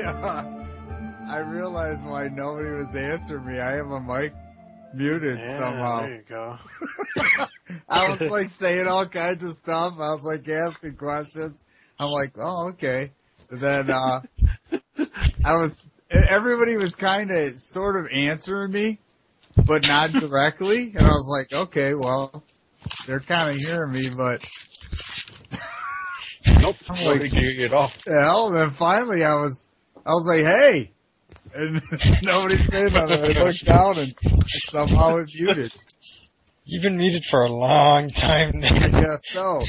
I realized why nobody was answering me. I have a mic muted somehow. There you go. I was like saying all kinds of stuff. I was like asking questions. I'm like, oh, okay. And then, everybody was kind of sort of answering me, but not directly. And I was like, okay, well, they're kind of hearing me, but. Nope. I'm Nobody can hear you at all. Hell, then finally I was like, hey. And nobody's saying nothing. I looked down and somehow it muted. You've been muted for a long time now. I guess so.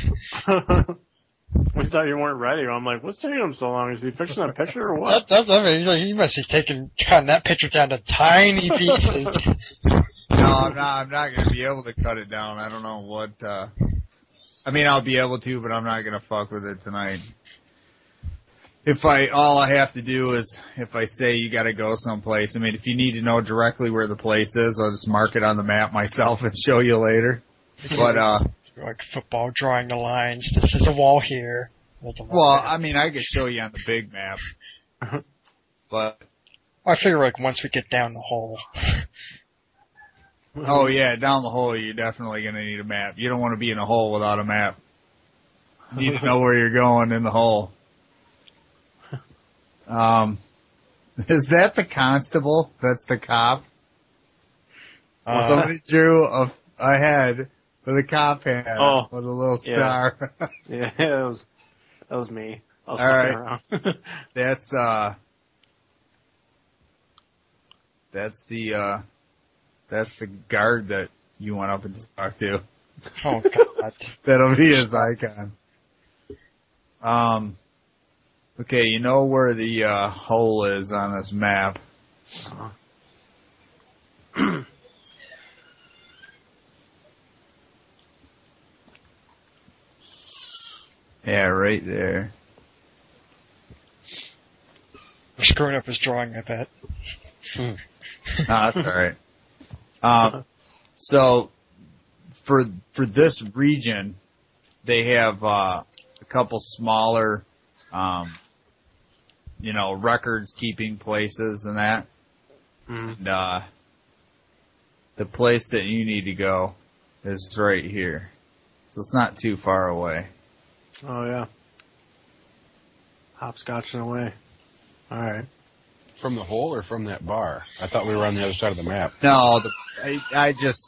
We thought you weren't ready. I'm like, what's taking him so long? Is he fixing a picture or what? I mean, he must be cutting that picture down to tiny pieces. No, I'm not going to be able to cut it down. I don't know what, I mean, I'll be able to, but I'm not going to fuck with it tonight. All I have to do is, if I say you gotta go someplace, I mean, if you need to know directly where the place is, I'll just mark it on the map myself and show you later. But, like football, drawing the lines. This is a wall here. I mean, I could show you on the big map. But. I figure like once we get down the hole. Oh yeah, down the hole you're definitely gonna need a map. You don't want to be in a hole without a map. You need to know where you're going in the hole. Is that the constable? That's the cop? Somebody drew a head with a cop hat with a little star. Yeah, that was me. I was all right. Around. That's the guard that you went up and talked to. Oh God. That'll be his icon. Okay, you know where the hole is on this map. Yeah, right there. We're screwing up his drawing, I bet. No, that's alright. So, for this region, they have a couple smaller records keeping places and that. And, the place that you need to go is right here. So it's not too far away. Oh yeah. Hopscotching away. Alright. From the hole or from that bar? I thought we were on the other side of the map. No, I just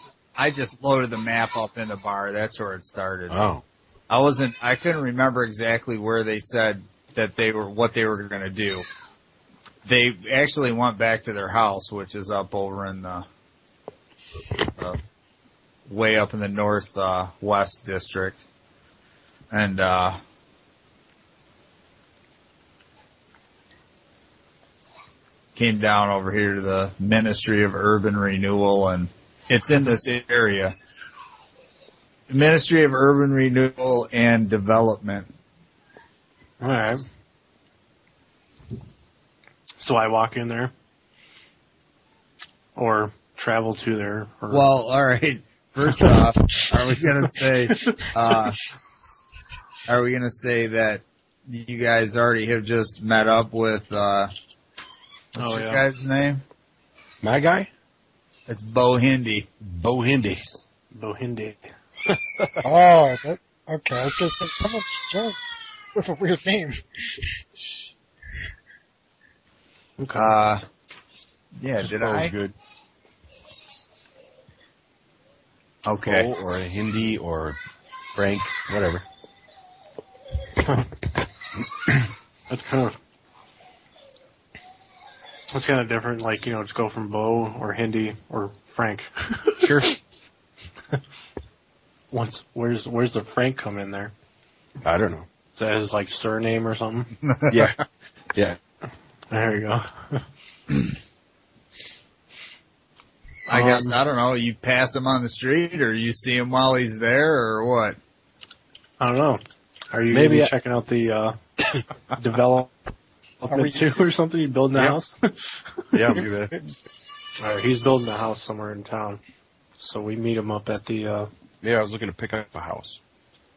loaded the map up in the bar. That's where it started. Oh. I couldn't remember exactly where they said that what they were going to do. They actually went back to their house, which is up over in the way up in the northwest district. And, came down over here to the Ministry of Urban Renewal, and it's in this area. Ministry of Urban Renewal and Development. Alright. So I walk in there? Or travel to there? Or... Well, alright. First off, are we gonna say that you guys already have just met up with, what's your guy's name? My guy? It's Bo Hindi. Bo Hindi. Bo Hindi. Okay. I was gonna say, someone's Joe with a weird name. Okay. Yeah, did Bo's I? good. Okay. Bo or Hindi or Frank, whatever. That's kind of different, like, just go from Bo or Hindi or Frank. Sure. Where's the Frank come in there? I don't know. Is that his, like, surname or something? Yeah. Yeah. There you go. I guess, I don't know, you pass him on the street or you see him while he's there or what? I don't know. Are you Maybe checking out the development too or something? You building a house? Yeah, you bet. Alright, he's building a house somewhere in town. So we meet him up at the Yeah, I was looking to pick up a house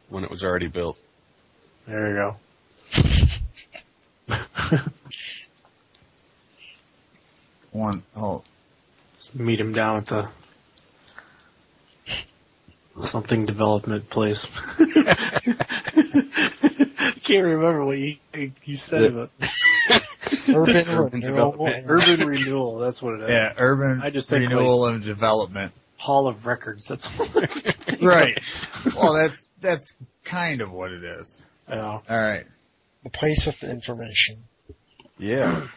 when it was already built. there you go. Meet him down at the something development place. I can't remember what you said about Urban renewal. Urban renewal. That's what it is. Yeah, urban I just think renewal and development. Hall of Records. That's what Right. Well, that's kind of what it is. Yeah. All right. The place of information. Yeah.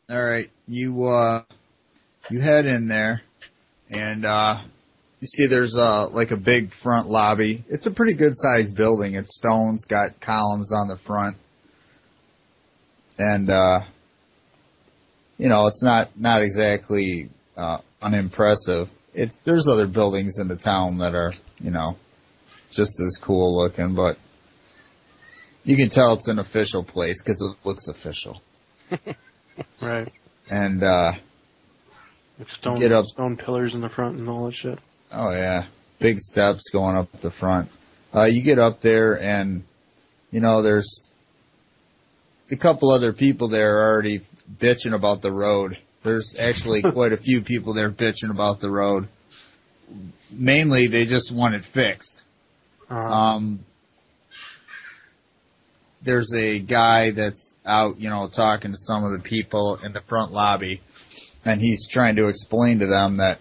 All right. You head in there, and you see there's like a big front lobby. It's a pretty good sized building. It's stone. It's got columns on the front, and it's not exactly unimpressive. There's other buildings in the town that are just as cool looking, but you can tell it's an official place because it looks official. Right. And stone pillars in the front and all that shit. Oh yeah, big steps going up the front. You get up there and there's a couple other people there already bitching about the road. There's actually quite a few people there bitching about the road. Mainly, they just want it fixed. There's a guy that's out, talking to some of the people in the front lobby, and he's trying to explain to them that,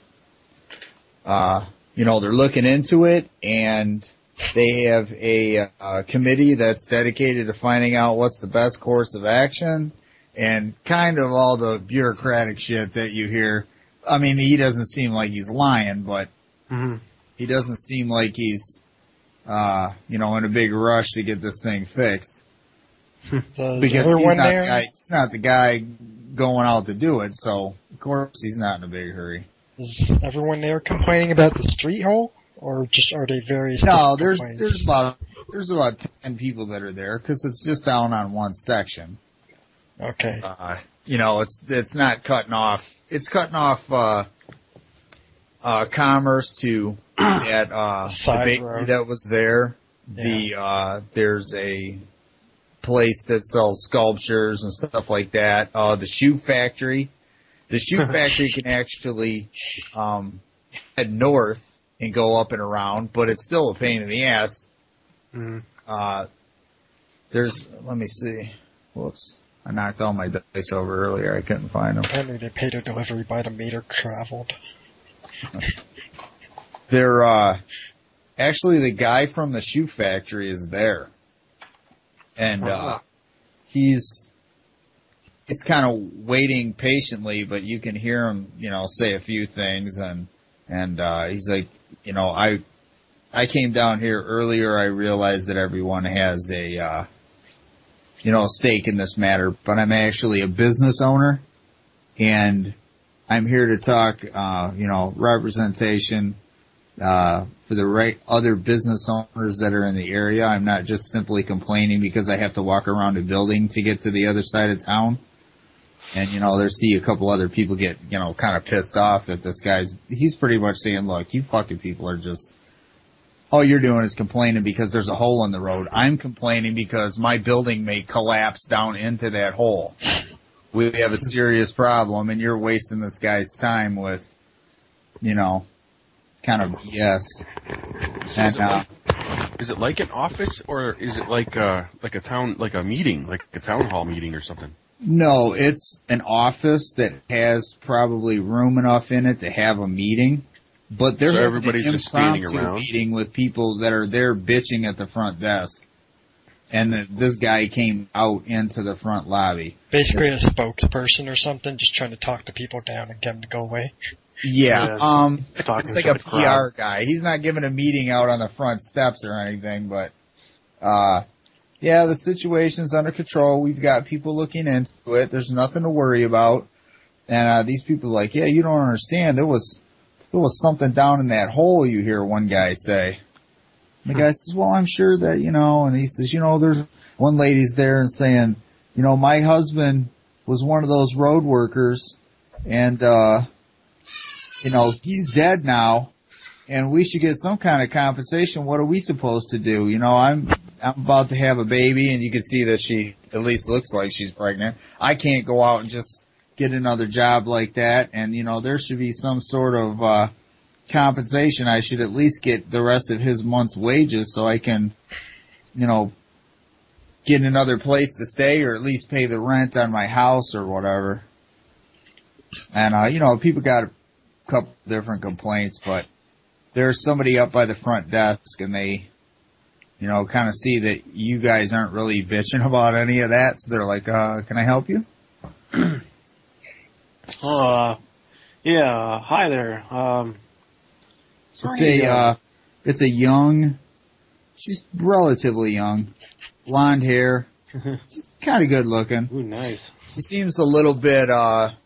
they're looking into it, and they have a committee that's dedicated to finding out what's the best course of action, and kind of all the bureaucratic shit that you hear. I mean, he doesn't seem like he's lying, but he doesn't seem like he's, in a big rush to get this thing fixed. Because he's not the guy going out to do it, so of course he's not in a big hurry. Is everyone there complaining about the street hole, or just are they various? No, there's about 10 people that are there because it's just down on one section. Okay. It's not cutting off. It's cutting off commerce to that the bakery that was there. Yeah. There's a place that sells sculptures and stuff like that. The shoe factory. The shoe factory can actually head north and go up and around, but it's still a pain in the ass. Let me see. Whoops. I knocked all my dice over earlier. I couldn't find them. Apparently they paid a delivery by the meter traveled. They're, actually the guy from the shoe factory is there. And, he's kind of waiting patiently, but you can hear him, say a few things and he's like, I came down here earlier. I realized that everyone has a stake in this matter, but I'm actually a business owner and I'm here to talk, representation, for the other business owners that are in the area. I'm not just simply complaining because I have to walk around a building to get to the other side of town. And, see a couple other people get, kind of pissed off that he's pretty much saying, look, you fucking people are just, all you're doing is complaining because there's a hole in the road. I'm complaining because my building may collapse down into that hole. We have a serious problem and you're wasting this guy's time with, kind of BS. So is it like an office or is it like a meeting, like a town hall meeting or something? No, it's an office that has probably room enough in it to have a meeting, but they're everybody's just standing around meeting with people that are there bitching at the front desk. And this guy came out into the front lobby. Basically a spokesperson or something, just trying to talk to people down and get them to go away. Yeah, it's like a PR guy. He's not giving a meeting out on the front steps or anything, but, the situation's under control. We've got people looking into it. There's nothing to worry about. And, these people are like, yeah, you don't understand. There was something down in that hole, you hear one guy say. And the guy says, well, I'm sure that, and he says, there's one lady's there and saying, my husband was one of those road workers and, he's dead now and we should get some kind of compensation. What are we supposed to do? I'm about to have a baby and you can see that she at least looks like she's pregnant. I can't go out and just, get another job like that, and, there should be some sort of, compensation. I should at least get the rest of his month's wages so I can, get another place to stay or at least pay the rent on my house or whatever. And, people got a couple different complaints, but there's somebody up by the front desk and they, kind of see that you guys aren't really bitching about any of that. So they're like, can I help you? Yeah, hi there. It's a young, she's relatively young, blonde hair, she's kind of good looking. Ooh, nice. She seems a little bit, kind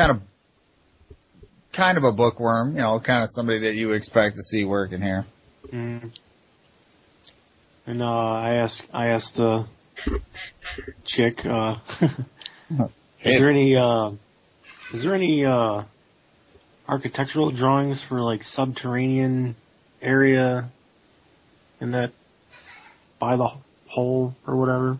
of a bookworm, kind of somebody that you expect to see working here. Mm. And, I asked the chick, is there any architectural drawings for subterranean area in that by the hole or whatever?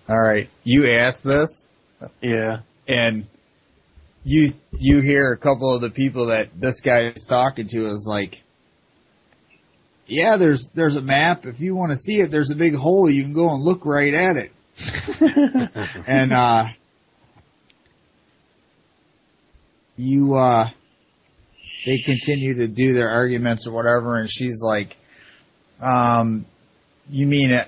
All right. You asked this? Yeah. And you hear a couple of the people that this guy is talking to is like, yeah, there's a map. If you want to see it, there's a big hole. You can go and look right at it. And, they continue to do their arguments or whatever, and she's like, you mean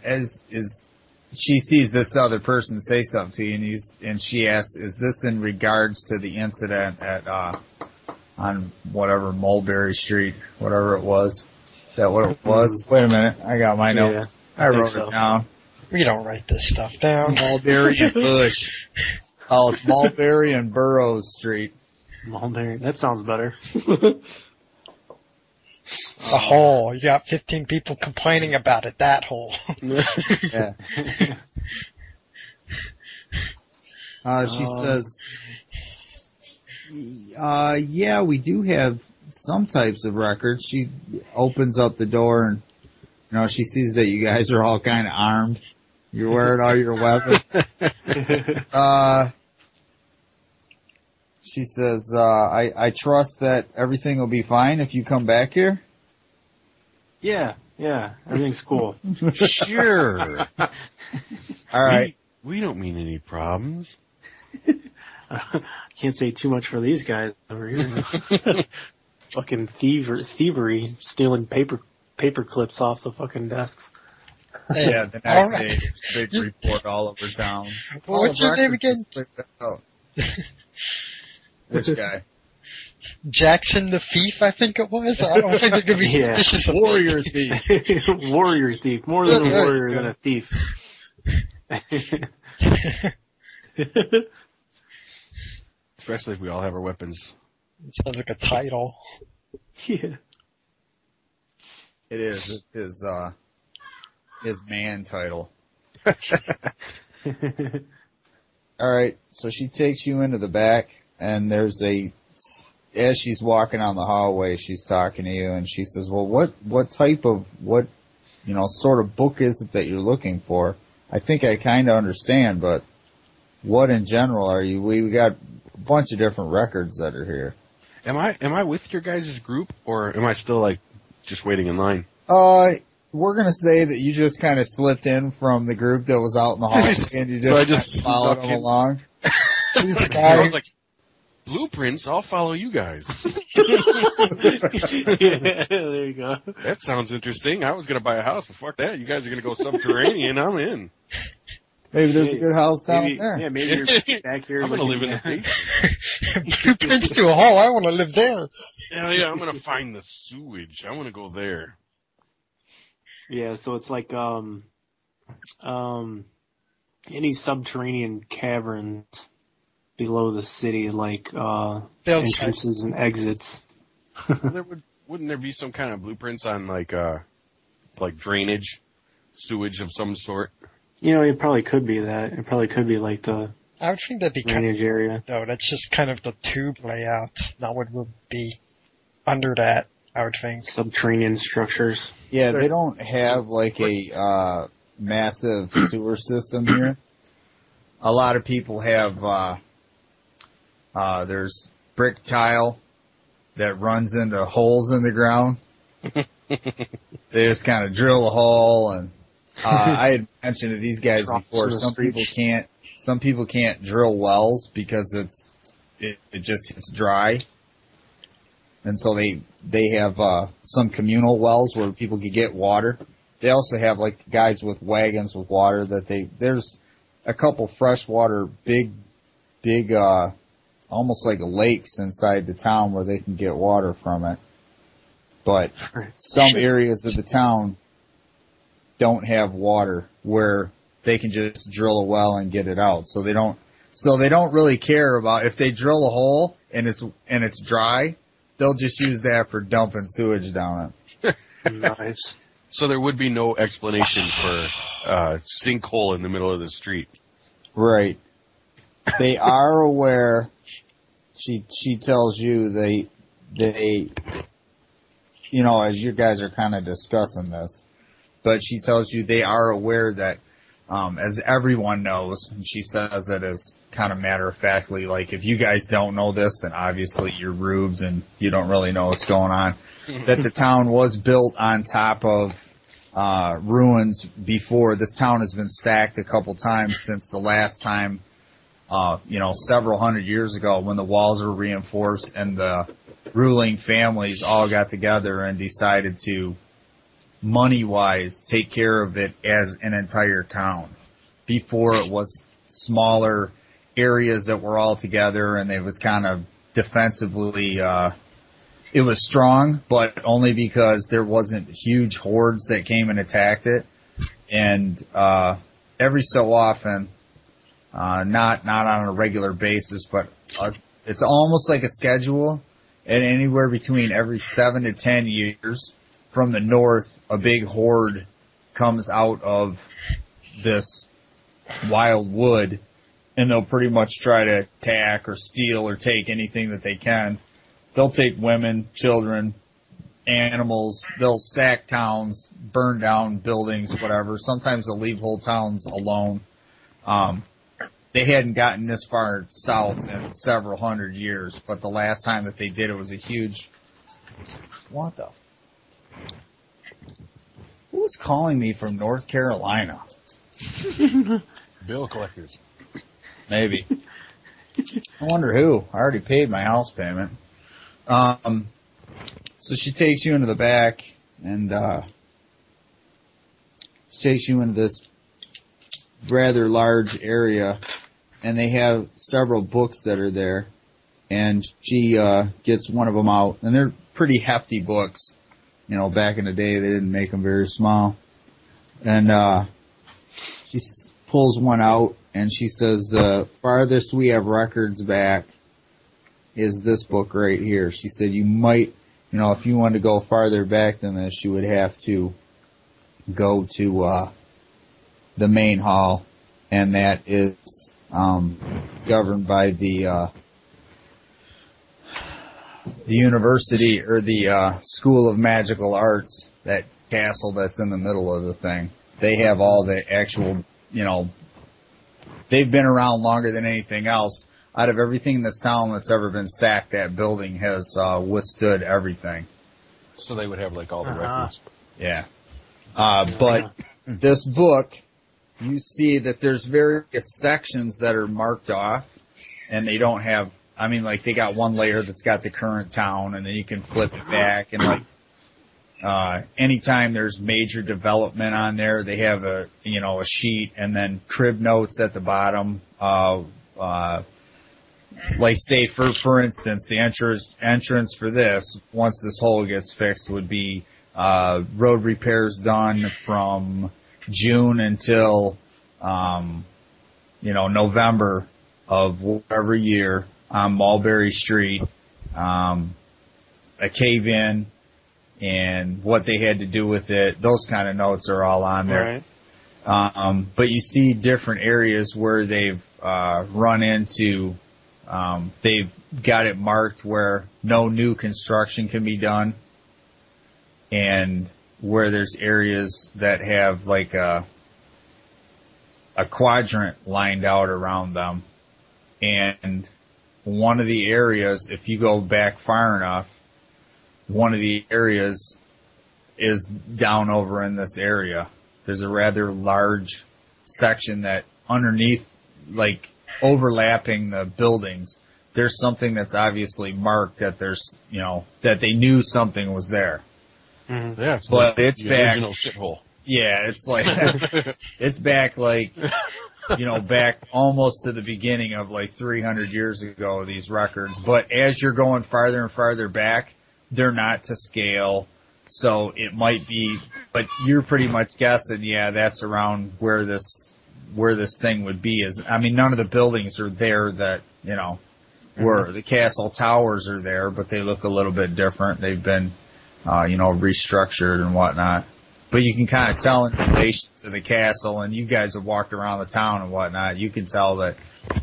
she sees this other person say something to you, and she asks, is this in regards to the incident at, on whatever, Mulberry Street, whatever it was? Is that what it was? Wait a minute, I got my notes. Yeah, I wrote it down. We don't write this stuff down. Mulberry and Bush. Oh, it's Mulberry and Burroughs Street. Mulberry, that sounds better. A hole. You got 15 people complaining about it, that hole. Yeah. She says, yeah, we do have some types of records. She opens up the door and, she sees that you guys are all kind of armed. You're wearing all your weapons. She says, I trust that everything will be fine if you come back here. Yeah, everything's cool. Sure. All right. We don't mean any problems. Can't say too much for these guys over here. Fucking thievery, stealing paper clips off the fucking desks. Yeah, the next day, there's a big report all over town. Well, what's your name again? Which guy? Jackson the Thief, I think it was. I don't think they're going to be suspicious of Warrior Thief. Warrior Thief. More than a warrior than a thief. Especially if we all have our weapons. It sounds like a title. Yeah. It is. His man title. Alright, so she takes you into the back, and there's as she's walking down the hallway, she's talking to you, and she says, well, what type of, sort of book is it that you're looking for? I think I kind of understand, but what in general are you? We got a bunch of different records that are here. Am I with your guys' group, or am I still, just waiting in line? We're gonna say that you just kind of slipped in from the group that was out in the hallway, and you just followed them along. I was like, blueprints, I'll follow you guys. Yeah, there you go. That sounds interesting. I was going to buy a house, but fuck that. You guys are going to go subterranean. I'm in. Maybe there's a good house down there. Yeah, maybe you're back here. I'm going to live in the basement. Blueprints to a hole. I want to live there. Yeah, I'm going to find the sewage. I want to go there. Yeah, so it's like any subterranean caverns below the city, like entrances and exits. Wouldn't there be some kind of blueprints on like drainage, sewage of some sort? It probably could be that. It probably could be like the I would think that'd be drainage area. No, that's just kind of the tube layout. Not what would be under that. I would think. Subterranean structures. Yeah, they don't have like a massive sewer system here. A lot of people have there's brick tile that runs into holes in the ground. They just kind of drill a hole, and I had mentioned to these guys before. Some people can't drill wells because it just it's dry, and so they have some communal wells where people can get water. They also have like guys with wagons with water there's a couple freshwater big almost like lakes inside the town where they can get water from it. But some areas of the town don't have water where they can just drill a well and get it out. So they don't really care about if they drill a hole and it's dry, they'll just use that for dumping sewage down it. Nice. So there would be no explanation for sinkhole in the middle of the street. Right. They are aware. She tells you they you know, as you guys are kind of discussing this, but she tells you they are aware that, as everyone knows, and she says it as kind of matter-of-factly, like, if you guys don't know this, then obviously you're rubes and you don't really know what's going on, that the town was built on top of ruins before. This town has been sacked a couple times since the last time, several hundred years ago when the walls were reinforced and the ruling families all got together and decided to, money-wise, take care of it as an entire town. Before it was smaller areas that were all together, and it was kind of defensively, it was strong, but only because there wasn't huge hordes that came and attacked it. And every so often, not on a regular basis, but it's almost like a schedule. And anywhere between every 7 to 10 years from the north, a big horde comes out of this wild wood, and they'll pretty much try to attack or steal or take anything that they can. They'll take women, children, animals. They'll sack towns, burn down buildings, whatever. Sometimes they'll leave whole towns alone. They hadn't gotten this far south in several hundred years, but the last time that they did it was a huge... What the... Who was calling me from North Carolina? Bill collectors. Maybe. I wonder who. I already paid my house payment. So she takes you into the back, and she takes you into this rather large area, and they have several books that are there, and she gets one of them out, and they're pretty hefty books. You know, back in the day, they didn't make them very small. And she pulls one out, and she says, the farthest we have records back is this book right here. She said you might, if you wanted to go farther back than this, you would have to go to the main hall, and that is governed by the university or the School of Magical Arts, that castle that's in the middle of the thing. They have all the actual, they've been around longer than anything else. Out of everything in this town that's ever been sacked, that building has withstood everything. So they would have like all the records. Yeah. But this book, you see that there's various sections that are marked off, and they don't have, they got one layer that's got the current town, and then you can flip it back, and anytime there's major development on there, they have a sheet, and then crib notes at the bottom. Like say for instance, the entrance for this, once this hole gets fixed, would be road repairs done from June until November of whatever year on Mulberry Street, a cave-in, and what they had to do with it. Those kind of notes are all on there. Right. But you see different areas where they've run into, they've got it marked where no new construction can be done. and where there's areas that have like a quadrant lined out around them. And one of the areas, if you go back far enough, one of the areas is down over in this area. There's a rather large section that underneath, like overlapping the buildings, there's something that's obviously marked that there's, that they knew something was there. Mm-hmm. Yeah, but it's the back. Original shithole. Yeah, it's like, it's back like, back almost to the beginning of like 300 years ago, these records. But as you're going farther and farther back, they're not to scale. So it might be, but you're pretty much guessing, yeah, that's around where this thing would be. None of the buildings are there that, were. The castle towers are there, but they look a little bit different. They've been, restructured and whatnot. But you can kind of tell in relation to the castle, and you guys have walked around the town and whatnot, you can tell that,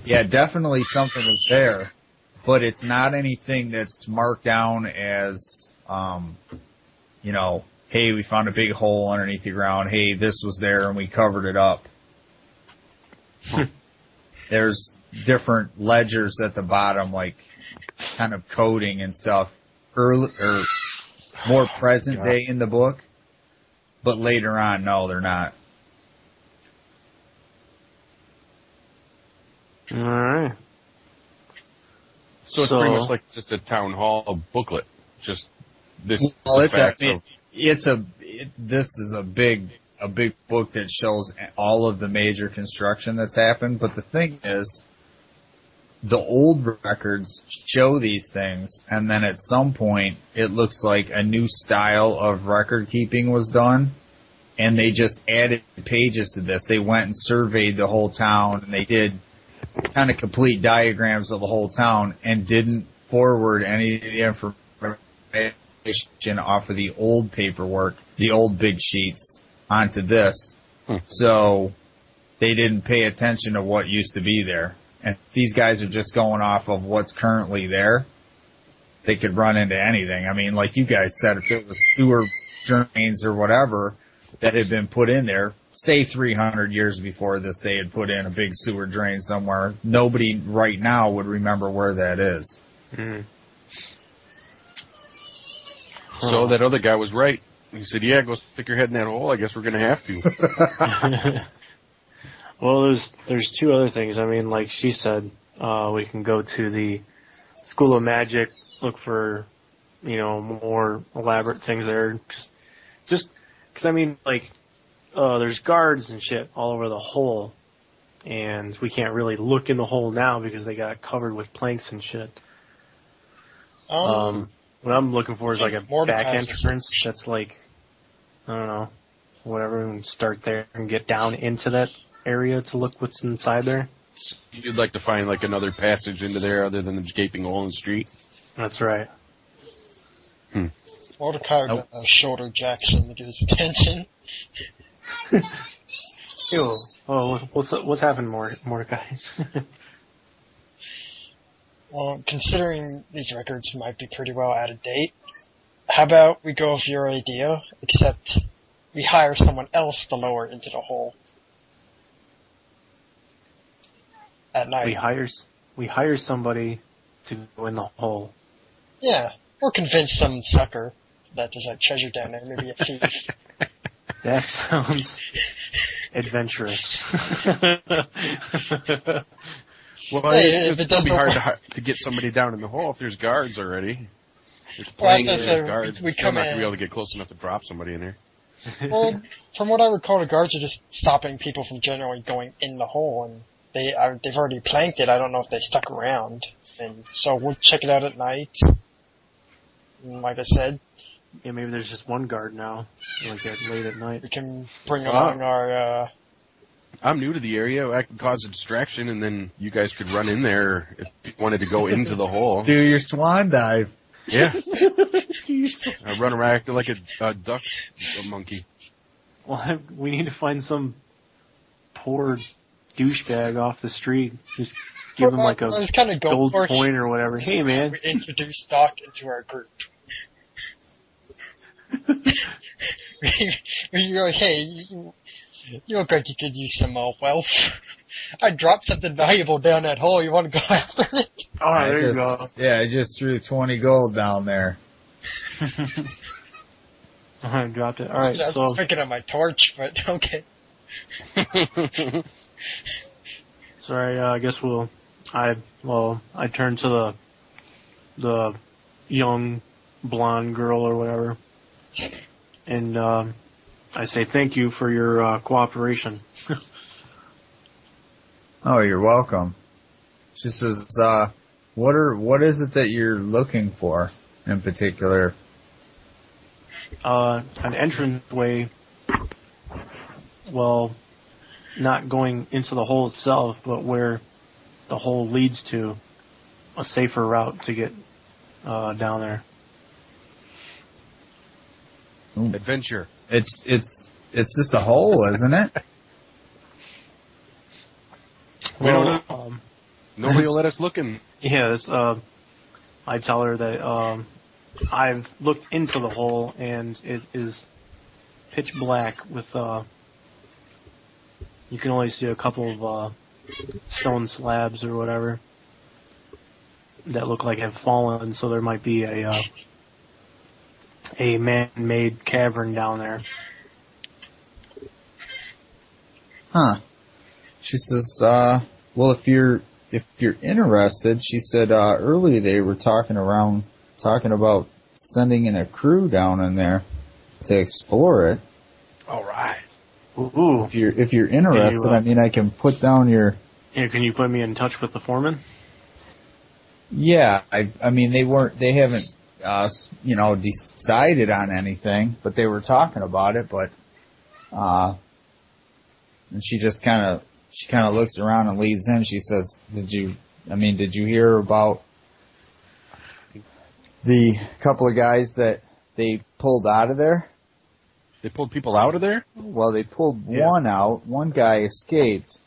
yeah, definitely something was there, but it's not anything that's marked down as, hey, we found a big hole underneath the ground. Hey, this was there and we covered it up. There's different ledgers at the bottom, like kind of coding and stuff, early or more present day in the book. But later on, no, they're not. All right. So it's pretty much like just a town hall booklet. Just this. Well, this is a big book that shows all of the major construction that's happened. But the thing is, the old records show these things, and then at some point, it looks like a new style of record keeping was done, and they just added pages to this. They went and surveyed the whole town, and they did kind of complete diagrams of the whole town, and didn't forward any of the information off of the old paperwork, the old big sheets, onto this. So they didn't pay attention to what used to be there. And if these guys are just going off of what's currently there, they could run into anything. Like you guys said, if there was sewer drains or whatever that had been put in there, say 300 years before this, they had put in a big sewer drain somewhere, nobody right now would remember where that is. Mm. So that other guy was right. He said, yeah, go stick your head in that hole. I guess we're going to have to. Well, there's two other things. Like she said, we can go to the School of Magic, look for, more elaborate things there. Because there's guards and shit all over the hole, and we can't really look in the hole now because they got it covered with planks and shit. What I'm looking for is like a back entrance that's like, I don't know, whatever, and start there and get down into that area to look what's inside there. You'd like to find like another passage into there other than the gaping hole in the street? That's right. Mordecai got a shoulder Jackson to get his attention. Ew. Oh, what's happened, Mordecai? Well, considering these records might be pretty well out of date, how about we go with your idea, except we hire someone else to lower into the hole at night. We hire somebody to go in the hole. Yeah, or convince some sucker that there's like treasure down there, maybe a thief. That sounds adventurous. Well, Hey, it'd still be hard to get somebody down in the hole if there's guards already. There's Well, planks, that's there's what guards. we We're come not going in- to be able to get close enough to drop somebody in there. Well, from what I recall, the guards are just stopping people from generally going in the hole, and they've already planked it. I don't know if they stuck around, and so we'll check it out at night. And like I said, Yeah, maybe there's just one guard now, like late at night. we can bring along our. I'm new to the area. I could cause a distraction, and then you guys could run in there if you wanted to go into the hole. Do your swan dive. Yeah. I run around acting like a duck, a monkey. Well, we need to find some poor douchebag off the street. Just give him like a I was kind of gold for coin or whatever. Hey, man. We introduce Doc into our group. You're like, hey, you look like you could use some wealth. I dropped something valuable down that hole. You want to go after it? Oh, there you go. Yeah, I just threw 20 gold down there. I dropped it. All right, I was picking up my torch, but okay. Sorry, I guess I turn to the young blonde girl or whatever, and I say thank you for your cooperation. Oh, you're welcome. She says, what is it that you're looking for in particular? An entranceway, well, not going into the hole itself, but where the hole leads to, a safer route to get down there. Adventure. It's just a hole, isn't it? We don't know. Nobody will let us look in. Yeah, I tell her that I've looked into the hole and it is pitch black with you can only see a couple of stone slabs or whatever that look like have fallen, so there might be a man-made cavern down there. Huh. She says, well, if you're interested, she said, earlier they were talking about sending in a crew down in there to explore it. All right. Ooh. If you're interested, I mean, I can put down your... Yeah, can you put me in touch with the foreman? Yeah, I mean, they haven't, decided on anything, but they were talking about it, but, and she kind of looks around and leads in. She says, did you hear about the couple of guys that they pulled out of there? They pulled people out of there? Well, they pulled one out. One guy escaped.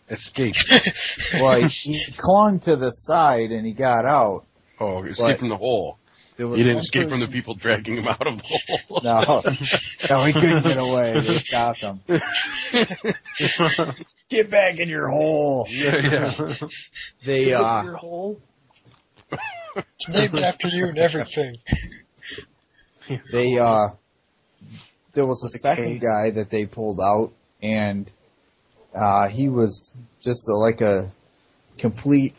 Escaped. Well, he clung to the side and he got out. Oh, escaped from the hole. He didn't escape from the people dragging him out of the hole. No, he couldn't get away. They stopped him. Get back in your hole. Yeah. They, your hole? It's named after you and everything. There was a second guy that they pulled out, and he was just like a complete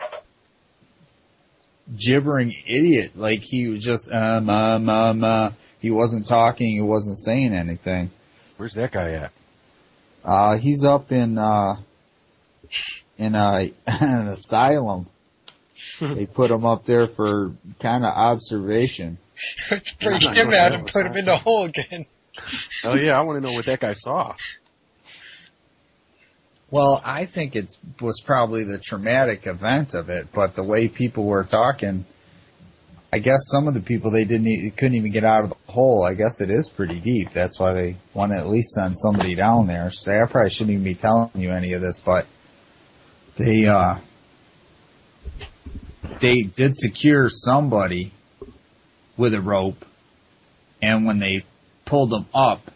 gibbering idiot. Like, he was just, he wasn't talking, he wasn't saying anything. Where's that guy at? He's up in an asylum. They put him up there for kind of observation. Break him out and put him in the hole again. Oh yeah, I want to know what that guy saw. Well, I think it was probably the traumatic event of it, but the way people were talking, I guess some of the people couldn't even get out of the hole. I guess it is pretty deep. That's why they want to at least send somebody down there. So I probably shouldn't even be telling you any of this, but they did secure somebody with a rope, and when they pulled him up,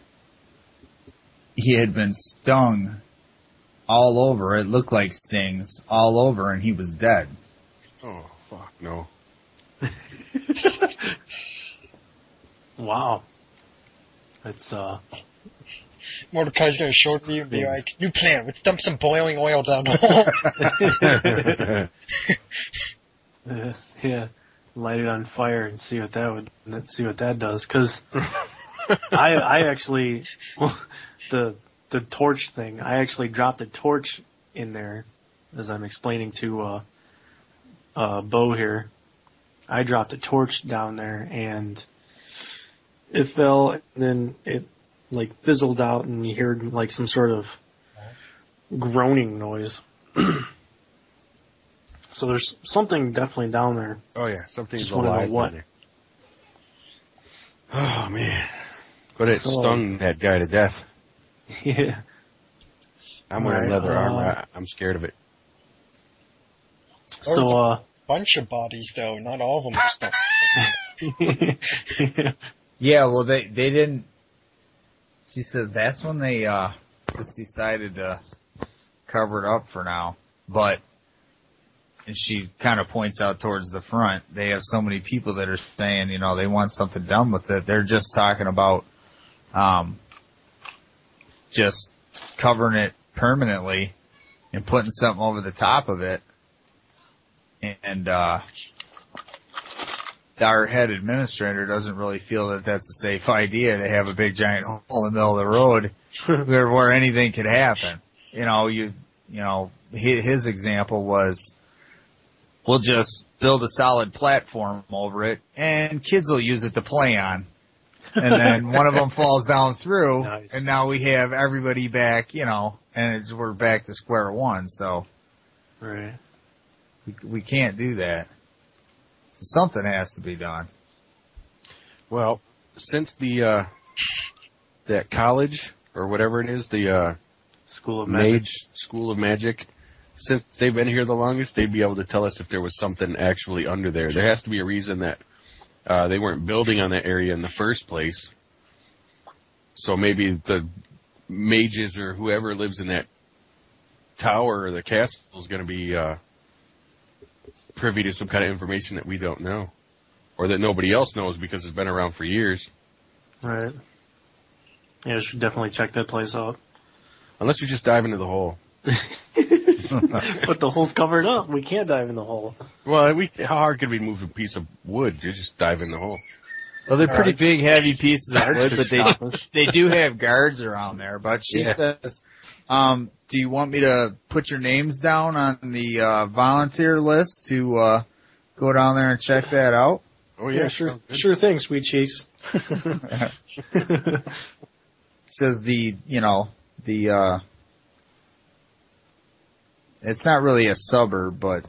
he had been stung all over. It looked like stings all over, and he was dead. Oh, fuck, no. Wow. That's, Mordecai's gonna show you and be like, new plan, let's dump some boiling oil down the hole. yeah. Light it on fire and see what that does. Cause I actually, the torch thing, I actually dropped a torch in there, as I'm explaining to, Bo here. I dropped a torch down there and it fell, and then it like fizzled out and you heard like some sort of groaning noise. So there's something definitely down there. Oh yeah, something's Just wanna alive know what. down there. Oh man. But it stung that guy to death. Yeah. I'm wearing leather armor. I'm scared of it. So, bunch of bodies though, not all of them are stuck. Yeah, well, they didn't. She says that's when they just decided to cover it up for now. But, and she kind of points out towards the front, they have so many people that are saying, you know, they want something done with it. They're just talking about just covering it permanently and putting something over the top of it. And our head administrator doesn't really feel that that's a safe idea to have a big giant hole in the middle of the road where anything could happen. You know, his example was, we'll just build a solid platform over it and kids will use it to play on. And then one of them falls down through, nice. And now we have everybody back, you know, and we're back to square one. So, right, we can't do that. So something has to be done. Well, since that college or whatever it is, the School of Magic, since they've been here the longest, they'd be able to tell us if there was something actually under there. There has to be a reason that they weren't building on that area in the first place. So maybe the mages or whoever lives in that tower or the castle is going to be privy to some kind of information that we don't know, or that nobody else knows because it's been around for years. Right. Yeah, should definitely check that place out. Unless we just dive into the hole. But the hole's covered up. We can't dive in the hole. Well, how hard could we move a piece of wood? You just dive in the hole. Well, they're pretty big, heavy pieces of wood, but they do have guards around there. But she says, do you want me to put your names down on the volunteer list to go down there and check that out? Oh, yeah, sure thing, sweet cheeks. Says it's not really a suburb, but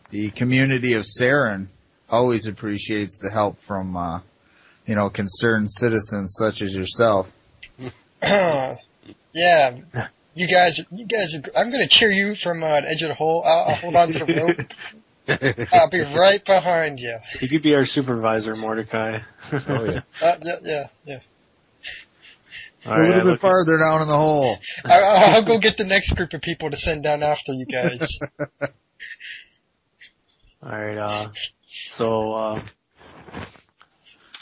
the community of Sarin always appreciates the help from, concerned citizens such as yourself. Yeah, you guys are, I'm gonna cheer you from the edge of the hole. I'll hold on to the rope. I'll be right behind you. You could be our supervisor, Mordecai. Oh, yeah. Yeah. A little bit farther down in the hole. I'll go get the next group of people to send down after you guys. Alright, so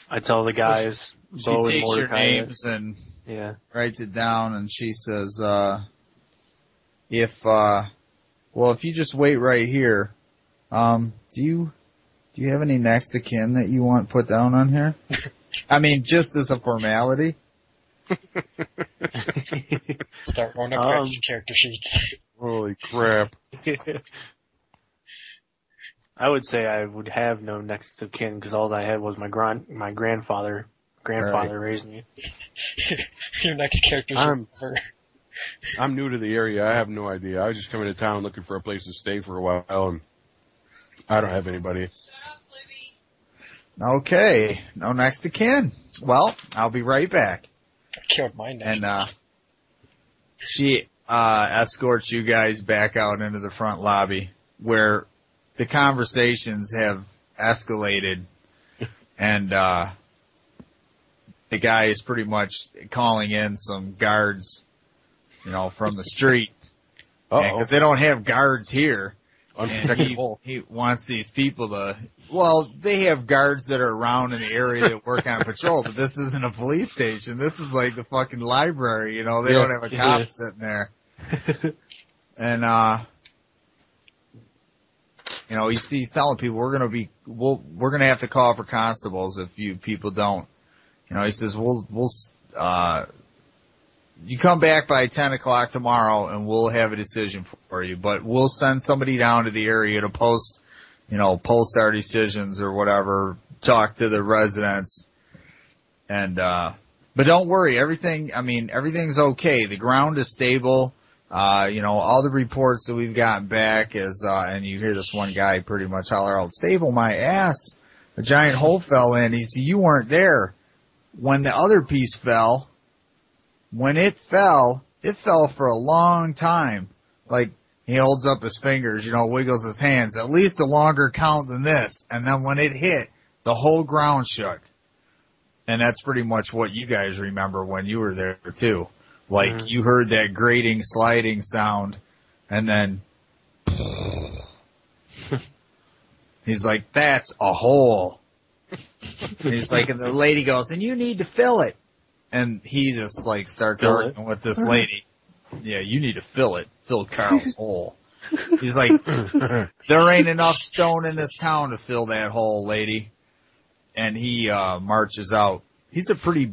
I tell the guys, so Bo she and takes your Mordecai, names and writes it down, and she says, if you just wait right here, do you have any next of kin that you want put down on here? I mean, just as a formality. Start rolling up character sheets. Holy crap. I would say I would have no next of kin because all I had was my grandfather. Grandfather raised me. Your next character's I'm new to the area. I have no idea. I was just coming to town looking for a place to stay for a while, and I don't have anybody. Okay, no next of kin. Well, I'll be right back. I killed my next. And she escorts you guys back out into the front lobby where the conversations have escalated, and the guy is pretty much calling in some guards, from the street. Because they don't have guards here. And he wants these people to, they have guards that are around in the area that work on patrol, but this isn't a police station. This is like the fucking library, they don't have a cop sitting there. And, he's telling people we're gonna have to call for constables if you people don't. He says you come back by 10 o'clock tomorrow and we'll have a decision for you, but we'll send somebody down to the area to post our decisions or whatever, talk to the residents. And, but don't worry, everything's okay. The ground is stable. All the reports that we've gotten back is, and you hear this one guy pretty much holler out, "Stable my ass. A giant hole fell in." He said, "You weren't there. When the other piece fell, when it fell for a long time." Like, he holds up his fingers, wiggles his hands, "at least a longer count than this. And then when it hit, The whole ground shook. And that's pretty much what you guys remember when you were there too. Like you heard that grating, sliding sound, and then he's like, "That's a hole." He's like, and the lady goes, "And you need to fill it." And he just like starts arguing with this lady. Yeah, you need to fill it. Fill Carl's hole. He's like, there ain't enough stone in this town to fill that hole, lady. And he marches out. He's a pretty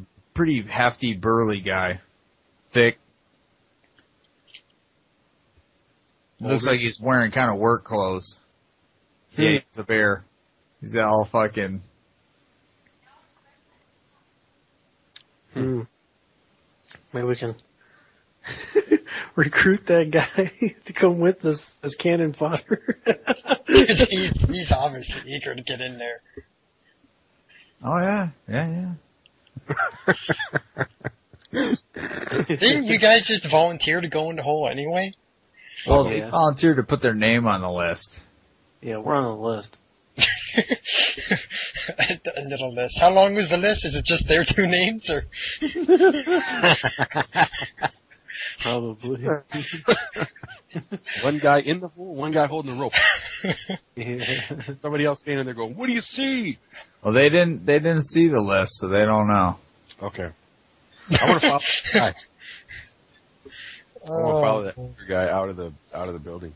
hefty, burly guy. Thick. Looks like he's wearing kind of work clothes. Yeah, he's a bear. He's all fucking... Maybe we can recruit that guy to come with us as cannon fodder. he's obviously eager to get in there. Oh yeah. Didn't you guys just volunteer to go in the hole anyway? Well, they volunteered to put their name on the list. Yeah, we're on the list. A little list. How long was the list? Is it just their two names, or? Probably. One guy in the hole, one guy holding the rope. Somebody else standing there going, "What do you see?" Well, they didn't see the list, so they don't know. Okay. I want to follow that guy. I want to follow that other guy out of the building.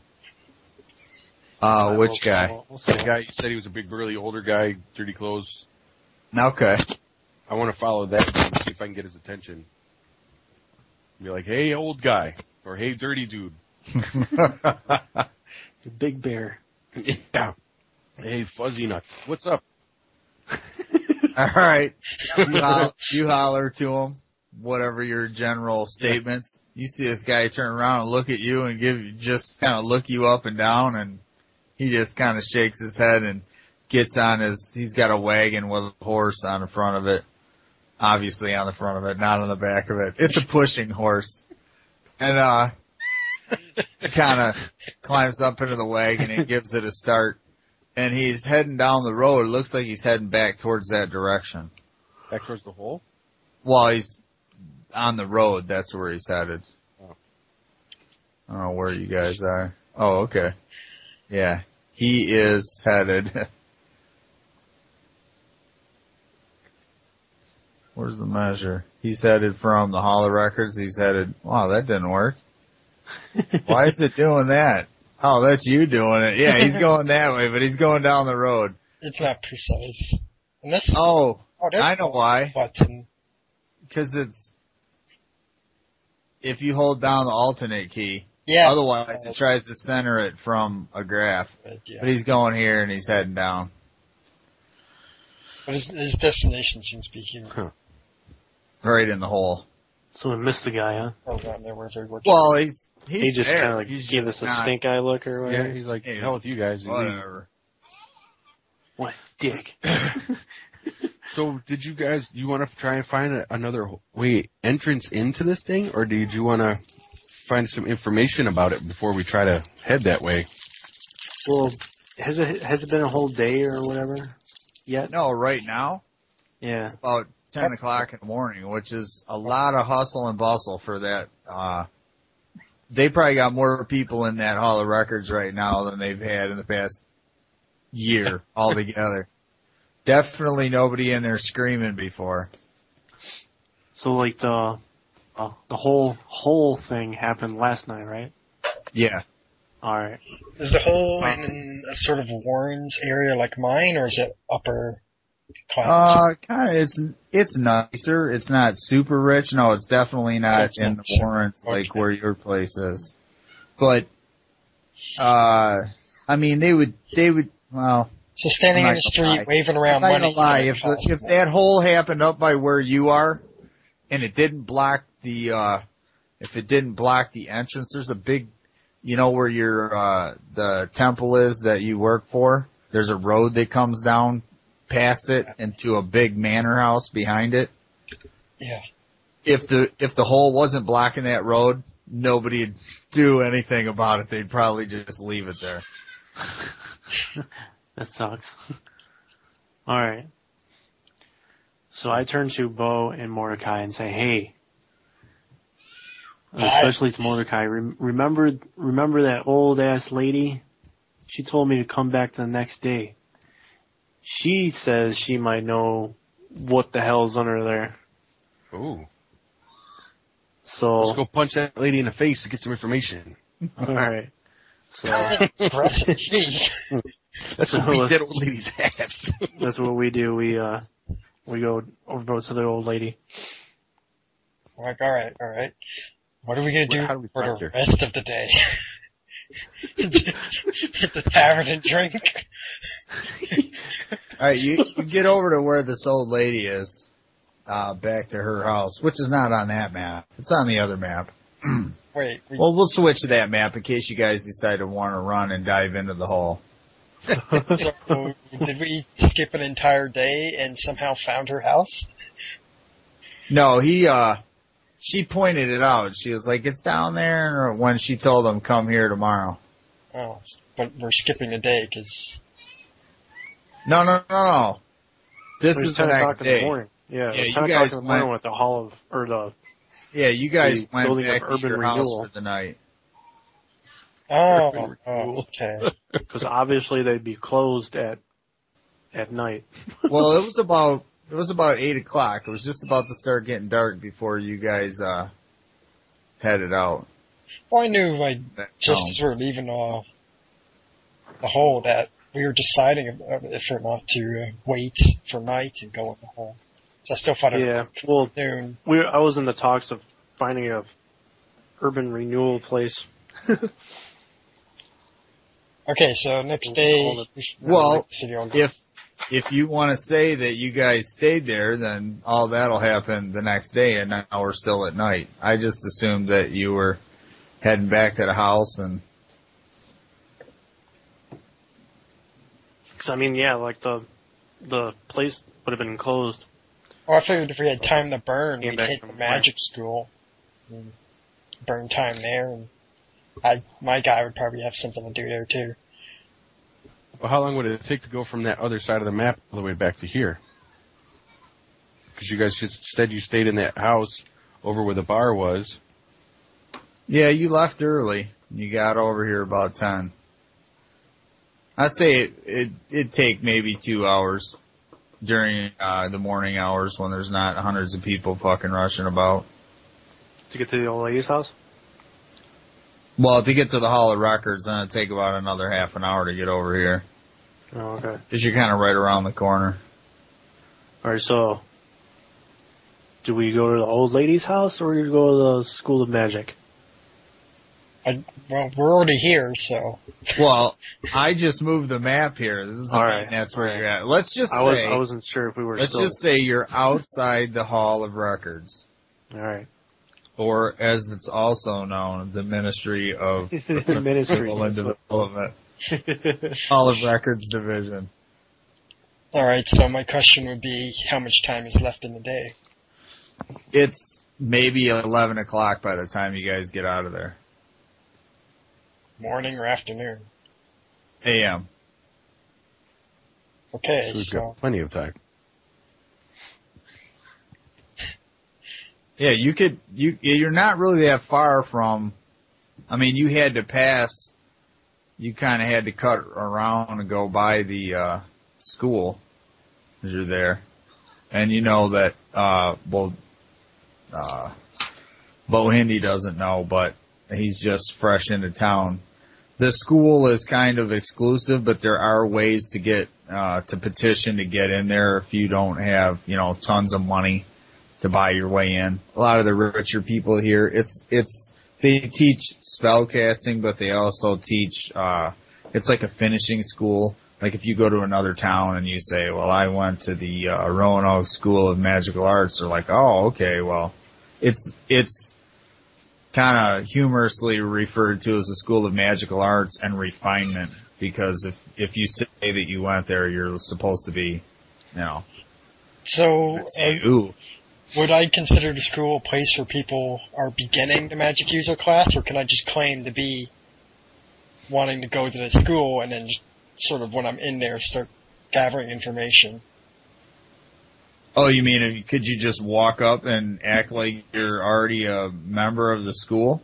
Which guy? The guy, you said he was a big, burly, older guy, dirty clothes. Okay. I want to follow that and see if I can get his attention. Be like, "Hey, old guy," or "Hey, dirty dude." Big bear. Yeah. "Hey, fuzzy nuts. What's up?" All right. You holler to him, whatever your general statements. You see this guy turn around and look at you and just kind of look you up and down, and he just kind of shakes his head and gets on he's got a wagon with a horse on the front of it. Obviously on the front of it, not on the back of it. It's a pushing horse. And, kind of climbs up into the wagon and gives it a start. And he's heading down the road. It looks like he's heading back towards that direction. Back towards the hole? Well, he's on the road. That's where he's headed. Oh. I don't know where you guys are. Oh, okay. Yeah. He is headed. Where's the measure? He's headed from the Hall of Records. He's headed... Wow, that didn't work. Why is it doing that? Oh, that's you doing it. Yeah, he's going that way, but he's going down the road. It's not precise. I know why. Button. Because if you hold down the alternate key, otherwise it tries to center it from a graph. Yeah. But he's going here and he's heading down. But his destination seems to be here. Huh. Right in the hole. So we missed the guy, huh? Oh, down there where they were. Well, he's He just there. kind of like He's gave just us a stink eye look or whatever. Yeah, he's like, "Hell with you guys." Whatever. What a dick. So, did you want to try and find another entrance into this thing, or did you want to find some information about it before we try to head that way? Well, has it been a whole day or whatever yet? No, right now, Yeah. about 10 o'clock in the morning, which is a lot of hustle and bustle for that. They probably got more people in that Hall of Records right now than they've had in the past year altogether. Definitely nobody in there screaming before. So like the whole thing happened last night, right? Yeah. Alright. Is the hole in a sort of Warren's area like mine, or is it upper class? Kind of, it's nicer. It's not super rich. No, it's definitely not in the Warrens like where your place is. But, I mean, they would, well. So standing in the street, waving around money. I'm not gonna lie. If that hole happened up by where you are, and it didn't block the entrance, there's a big, where your, the temple is that you work for, there's a road that comes down past it into a big manor house behind it. Yeah. If the hole wasn't blocking that road, nobody'd do anything about it. They'd probably just leave it there. That sucks. Alright. So I turn to Bo and Mordecai and say, hey, especially to Mordecai, remember that old ass lady? She told me to come back the next day. She says she might know what the hell's under there. Ooh. So let's go punch that lady in the face to get some information. Alright. So That's what beat that old lady's ass. That's what we do. We go over to the old lady. Like, alright. What are we gonna do for the rest of the day? Hit the tavern and drink? Alright, you get over to where this old lady is, back to her house, which is not on that map. It's on the other map. Wait. Well, we'll switch to that map in case you guys decide to want to run and dive into the hole. So, did we skip an entire day and somehow found her house? No, she pointed it out. She was like, it's down there, when she told him, come here tomorrow. Oh, but we're skipping a day, cause... No. This is the next day. Yeah, you 10 guys o'clock in the morning with the hall of, or the... Yeah, you guys the went building back of to urban your house renewal. for the night. Oh, okay. Because obviously they'd be closed at night. Well, it was about 8 o'clock. It was just about to start getting dark before you guys headed out. Well, I knew, like, just as we were leaving the hole, that we were deciding if or not to wait for night and go in the hole. So I still thought it was noon. I was in the talks of finding a urban renewal place. Okay, so next day... Well, if you want to say that you guys stayed there, then all that'll happen the next day, and now we're still at night. I just assumed that you were heading back to the house and... Cause I mean, yeah, like the place would have been closed. Well, I figured if we had time to burn, we'd hit the magic school and burn time there, and my guy would probably have something to do there too. Well, how long would it take to go from that other side of the map all the way back to here? Because you guys just said you stayed in that house over where the bar was. Yeah, you left early. You got over here about 10. I'd say it'd take maybe 2 hours during the morning hours when there's not hundreds of people fucking rushing about. To get to the old lady's house? Well, to get to the Hall of Records, then it'd take about another half an hour to get over here. Oh, okay. Because you're kind of right around the corner. Alright, so do we go to the old lady's house or do we go to the School of Magic? Well, we're already here, so... Well, I just moved the map here. That's where you're at. Let's just say... I wasn't sure if we were Let's just say you're outside the Hall of Records. Alright. Or, as it's also known, the Ministry of Ministry and Development. Hall of Records Division. Alright, so my question would be, how much time is left in the day? It's maybe 11 o'clock by the time you guys get out of there. Morning or afternoon? AM. Okay, so we've got plenty of time. Yeah, you're not really that far from, I mean, you had to pass, you kind of had to cut around and go by the, school as you're there. And you know that, Bo Hindi doesn't know, but he's just fresh into town. The school is kind of exclusive, but there are ways to get, to petition to get in there if you don't have, tons of money to buy your way in. A lot of the richer people here, they teach spell casting, but they also teach, it's like a finishing school. Like if you go to another town and you say, well, I went to the, Roanoke School of Magical Arts, they're like, oh, okay, well, it's kind of humorously referred to as a School of Magical Arts and Refinement, because if you say that you went there, you're supposed to be, So, ooh. Would I consider the school a place where people are beginning the magic user class, or can I just claim to be wanting to go to the school and then just sort of when I'm in there start gathering information? Oh, you mean could you just walk up and act like you're already a member of the school?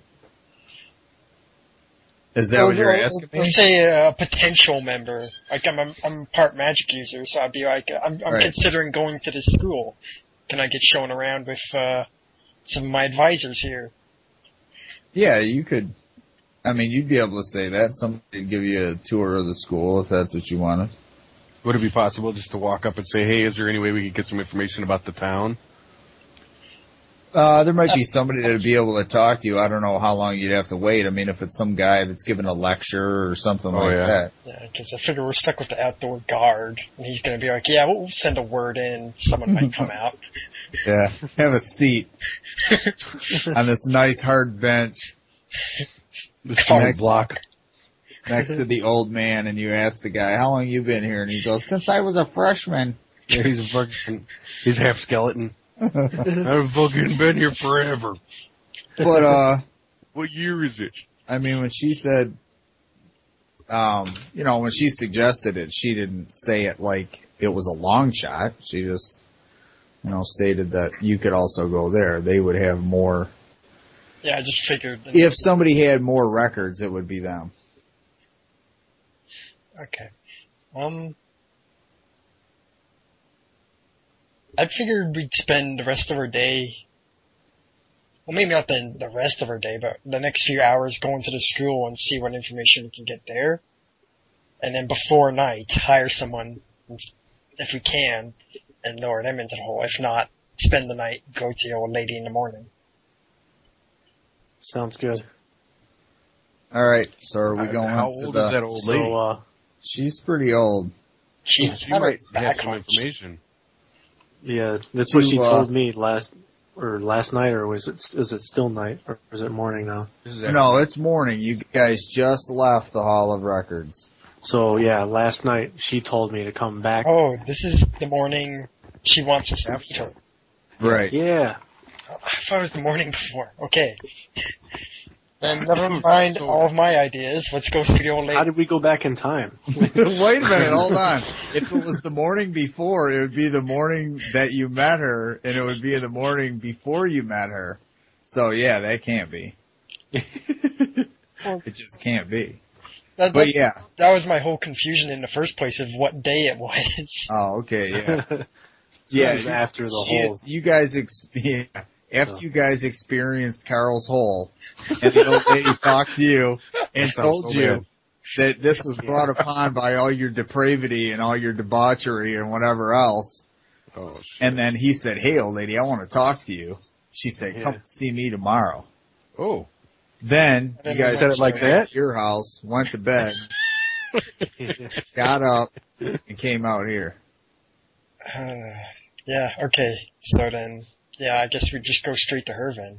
Is that what you're asking me? Let's say a potential member. Like I'm part magic user, so I'd be like, I'm Right. considering going to this school. Can I get shown around with some of my advisors here? Yeah, you could. I mean, you'd be able to say that. Somebody would give you a tour of the school if that's what you wanted. Would it be possible just to walk up and say, hey, is there any way we could get some information about the town? There might be somebody that would be able to talk to you. I don't know how long you'd have to wait. I mean, if it's some guy that's giving a lecture or something that. Yeah, because I figure we're stuck with the outdoor guard, and he's going to be like, yeah, we'll send a word in, someone might come out. Yeah, have a seat on this nice hard bench The cement block. next to the old man, and you ask the guy, how long you been here? And he goes, since I was a freshman. Yeah, he's half skeleton. I've fucking been here forever. But, What year is it? I mean, when she said, when she suggested it, she didn't say it like it was a long shot. She just, stated that you could also go there. They would have more. Yeah, I just figured. If somebody had more records, it would be them. Okay. I figured we'd spend the rest of our day, well, maybe not the rest of our day, but the next few hours going to the school and see what information we can get there. And then before night, hire someone, if we can, and lower them into the hole. If not, spend the night, go to the old lady in the morning. Sounds good. All right, so are we going How to old the... is that old lady? So, She's pretty old. She had her might have back some hunched. information. yeah, that's what she To, told me last night, or is it still night, or is it morning now? This is No, it's morning. You guys just left the Hall of Records. So yeah, last night she told me to come back. Oh, this is the morning she wants us to After. meet her. Right. Yeah. I thought it was the morning before. Okay. Then never mind all of my ideas. Let's go see the old lady. How did we go back in time? Wait a minute, hold on. If it was the morning before, it would be the morning that you met her, and it would be the morning before you met her. So yeah, that can't be. It just can't be. But yeah. That was my whole confusion in the first place of what day it was. Oh, okay, yeah. This is after the whole. You guys, after you guys experienced Carl's hole, and the old lady talked to you and told so you bad. that this was brought upon by all your depravity and all your debauchery and whatever else. Oh, shit. And then he said, hey, old lady, I want to talk to you. She said, come see me tomorrow. Oh. Then you guys said it like went that? to your house, went to bed, got up, and came out here. Yeah, okay. So then, yeah, I guess we just go straight to her then.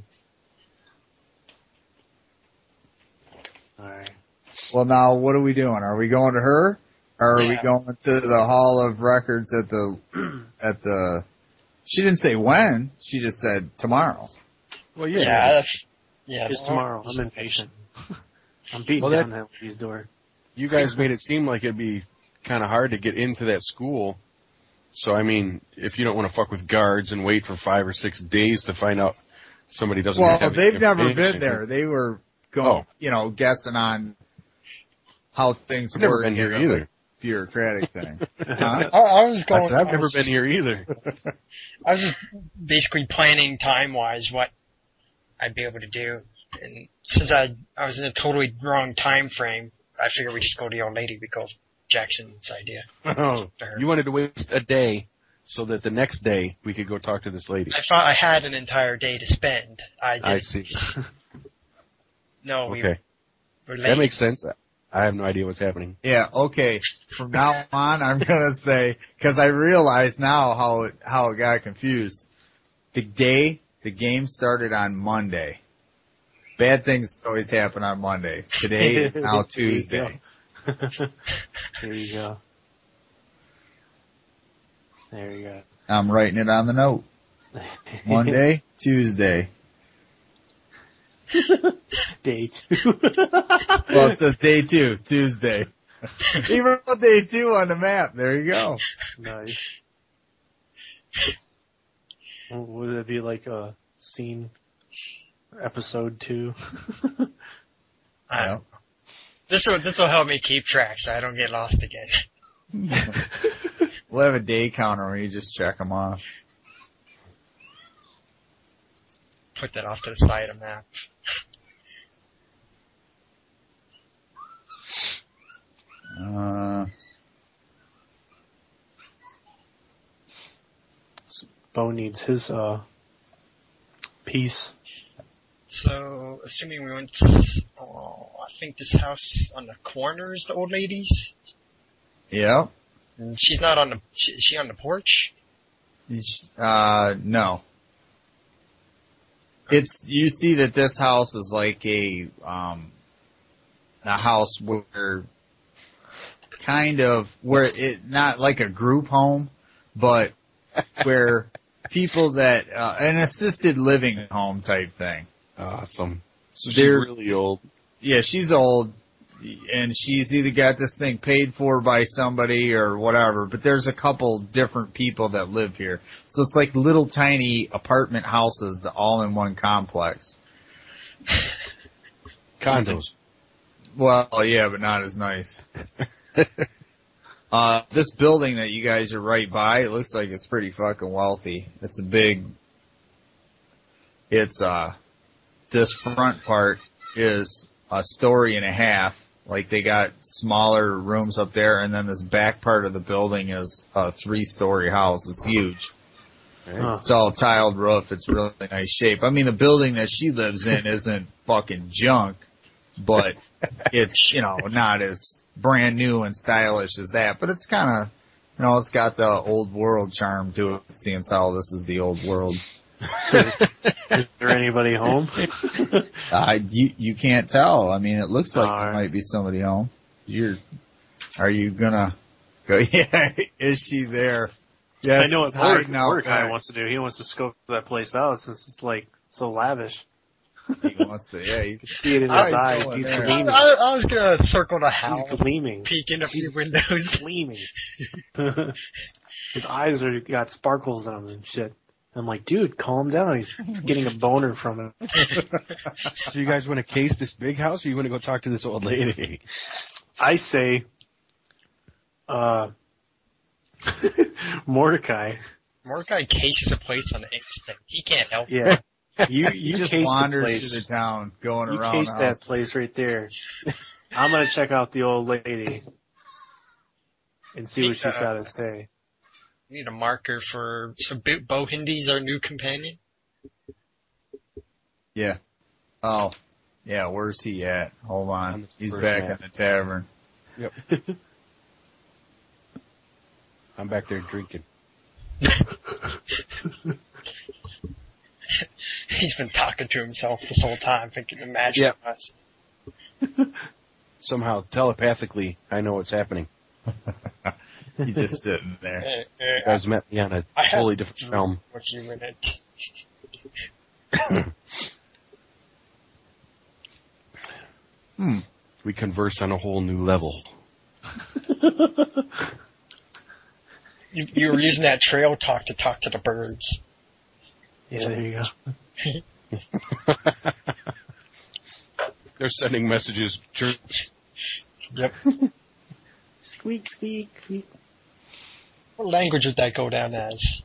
Alright. Well, now, what are we doing? Are we going to her? Or are we going to the Hall of Records at the, she didn't say when, she just said tomorrow. Well, Yeah, Just tomorrow. I'm impatient. I'm beating Well, down that lady's door. You guys made it seem like it'd be kind of hard to get into that school. So, I mean, if you don't want to fuck with guards and wait for 5 or 6 days to find out somebody doesn't have Well, they've never been information. there. They were going, guessing on how things I've never work. been here in either. the bureaucratic thing. Huh? I was I going. said, I've never been here either. I was just basically planning time-wise what I'd be able to do, and since I was in a totally wrong time frame, I figured we just go to the old lady because Jackson's idea. Oh, you wanted to waste a day so that the next day we could go talk to this lady. I thought I had an entire day to spend. I see. No, Okay. we're late. That makes sense. I have no idea what's happening. Yeah, okay. From now on, I'm gonna say, cause I realize now how it got confused. The game started on Monday. Bad things always happen on Monday. Today is now Tuesday. There you go. There you go. I'm writing it on the note. Monday, Tuesday. Day 2. Well, it says day 2, Tuesday. Even wrote day 2 on the map. There you go. Nice. Would it be like a scene, episode 2? I don't know. This will help me keep track so I don't get lost again. We'll have a day counter where you just check them off. Put that off to the side of the map. Bo needs his piece. So, assuming we went to, I think this house on the corner is the old lady's. Yep. And she's not on the, is she on the porch? No. You see that this house is like a house where not like a group home, but where people that, an assisted living home type thing. Awesome. So she's really old. Yeah, she's old, and she's either got this thing paid for by somebody or whatever, but there's a couple different people that live here. So it's like little tiny apartment houses that all in one complex. Condos. Well, yeah, but not as nice. This building that you guys are right by, it looks like it's pretty fucking wealthy. It's this front part is a story and a half. Like they got smaller rooms up there, and then this back part of the building is a 3-story house. It's huge. Huh. It's all tiled roof. It's really nice shape. I mean, the building that she lives in isn't fucking junk, but it's, not as brand new and stylish as that. But it's kind of, it's got the old world charm to it, seeing as how this is the old world. Is there anybody home? You can't tell. I mean, it looks like there right. might be somebody home. Are you gonna go? Yeah, is she there? Yeah, I know what Mordecai wants to do. He wants to scope that place out since it's like so lavish. He wants to. Yeah, you see it in his eyes. He's gleaming. I was gonna circle the house. He's gleaming. Peek in a few windows. Gleaming. His eyes got sparkles on them and shit. I'm like, dude, calm down. He's getting a boner from it. So you guys want to case this big house, or you want to go talk to this old lady? I say, Mordecai. Mordecai cases a place on instinct. He can't help it. Yeah. You just case wanders the place. through the town, going you around. You case that place right there. I'm gonna check out the old lady and see what she's got to say. We need a marker for, so Bo Hindy's our new companion? Yeah. Oh. Yeah, where's he at? Hold on. He's back in the tavern. Yep. I'm back there drinking. He's been talking to himself this whole time, thinking, imagine us. Somehow, telepathically, I know what's happening. He's just sitting there. You guys met me on a totally different realm. What you in it? We conversed on a whole new level. You were using that trail talk to talk to the birds. Yeah, there you go. They're sending messages. Chirps. Yep. Squeak, squeak, squeak. What language would that go down as?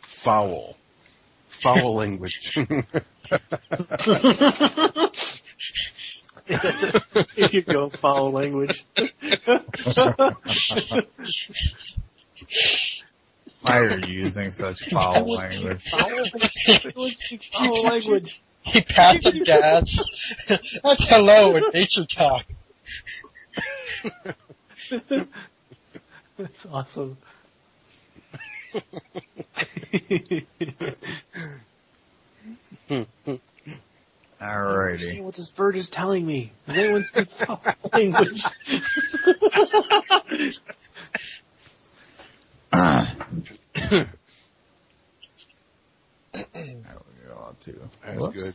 Foul. Foul language. Here you go, foul language. Why are you using such foul language? Foul language. He pats some gas. That's hello in nature talk. That's awesome. Alrighty. See what this bird is telling me. Does anyone speak foul language? There we go, too. That was good.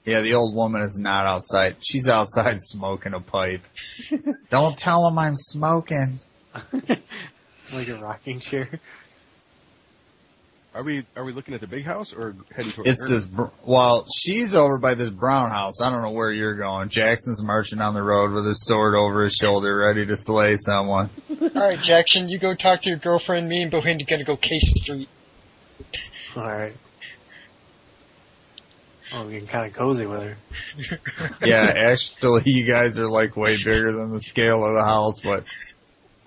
Yeah, the old woman is not outside. She's outside smoking a pipe. Don't tell him I'm smoking. Like a rocking chair. Are we looking at the big house or heading towards It's this, well, she's over by this brown house. I don't know where you're going. Jackson's marching down the road with his sword over his shoulder, ready to slay someone. Alright, Jackson, you go talk to your girlfriend. Me and Bohin are gonna go Case Street. Alright. Oh, we're getting kind of cozy with her. Yeah, actually, you guys are like way bigger than the scale of the house, but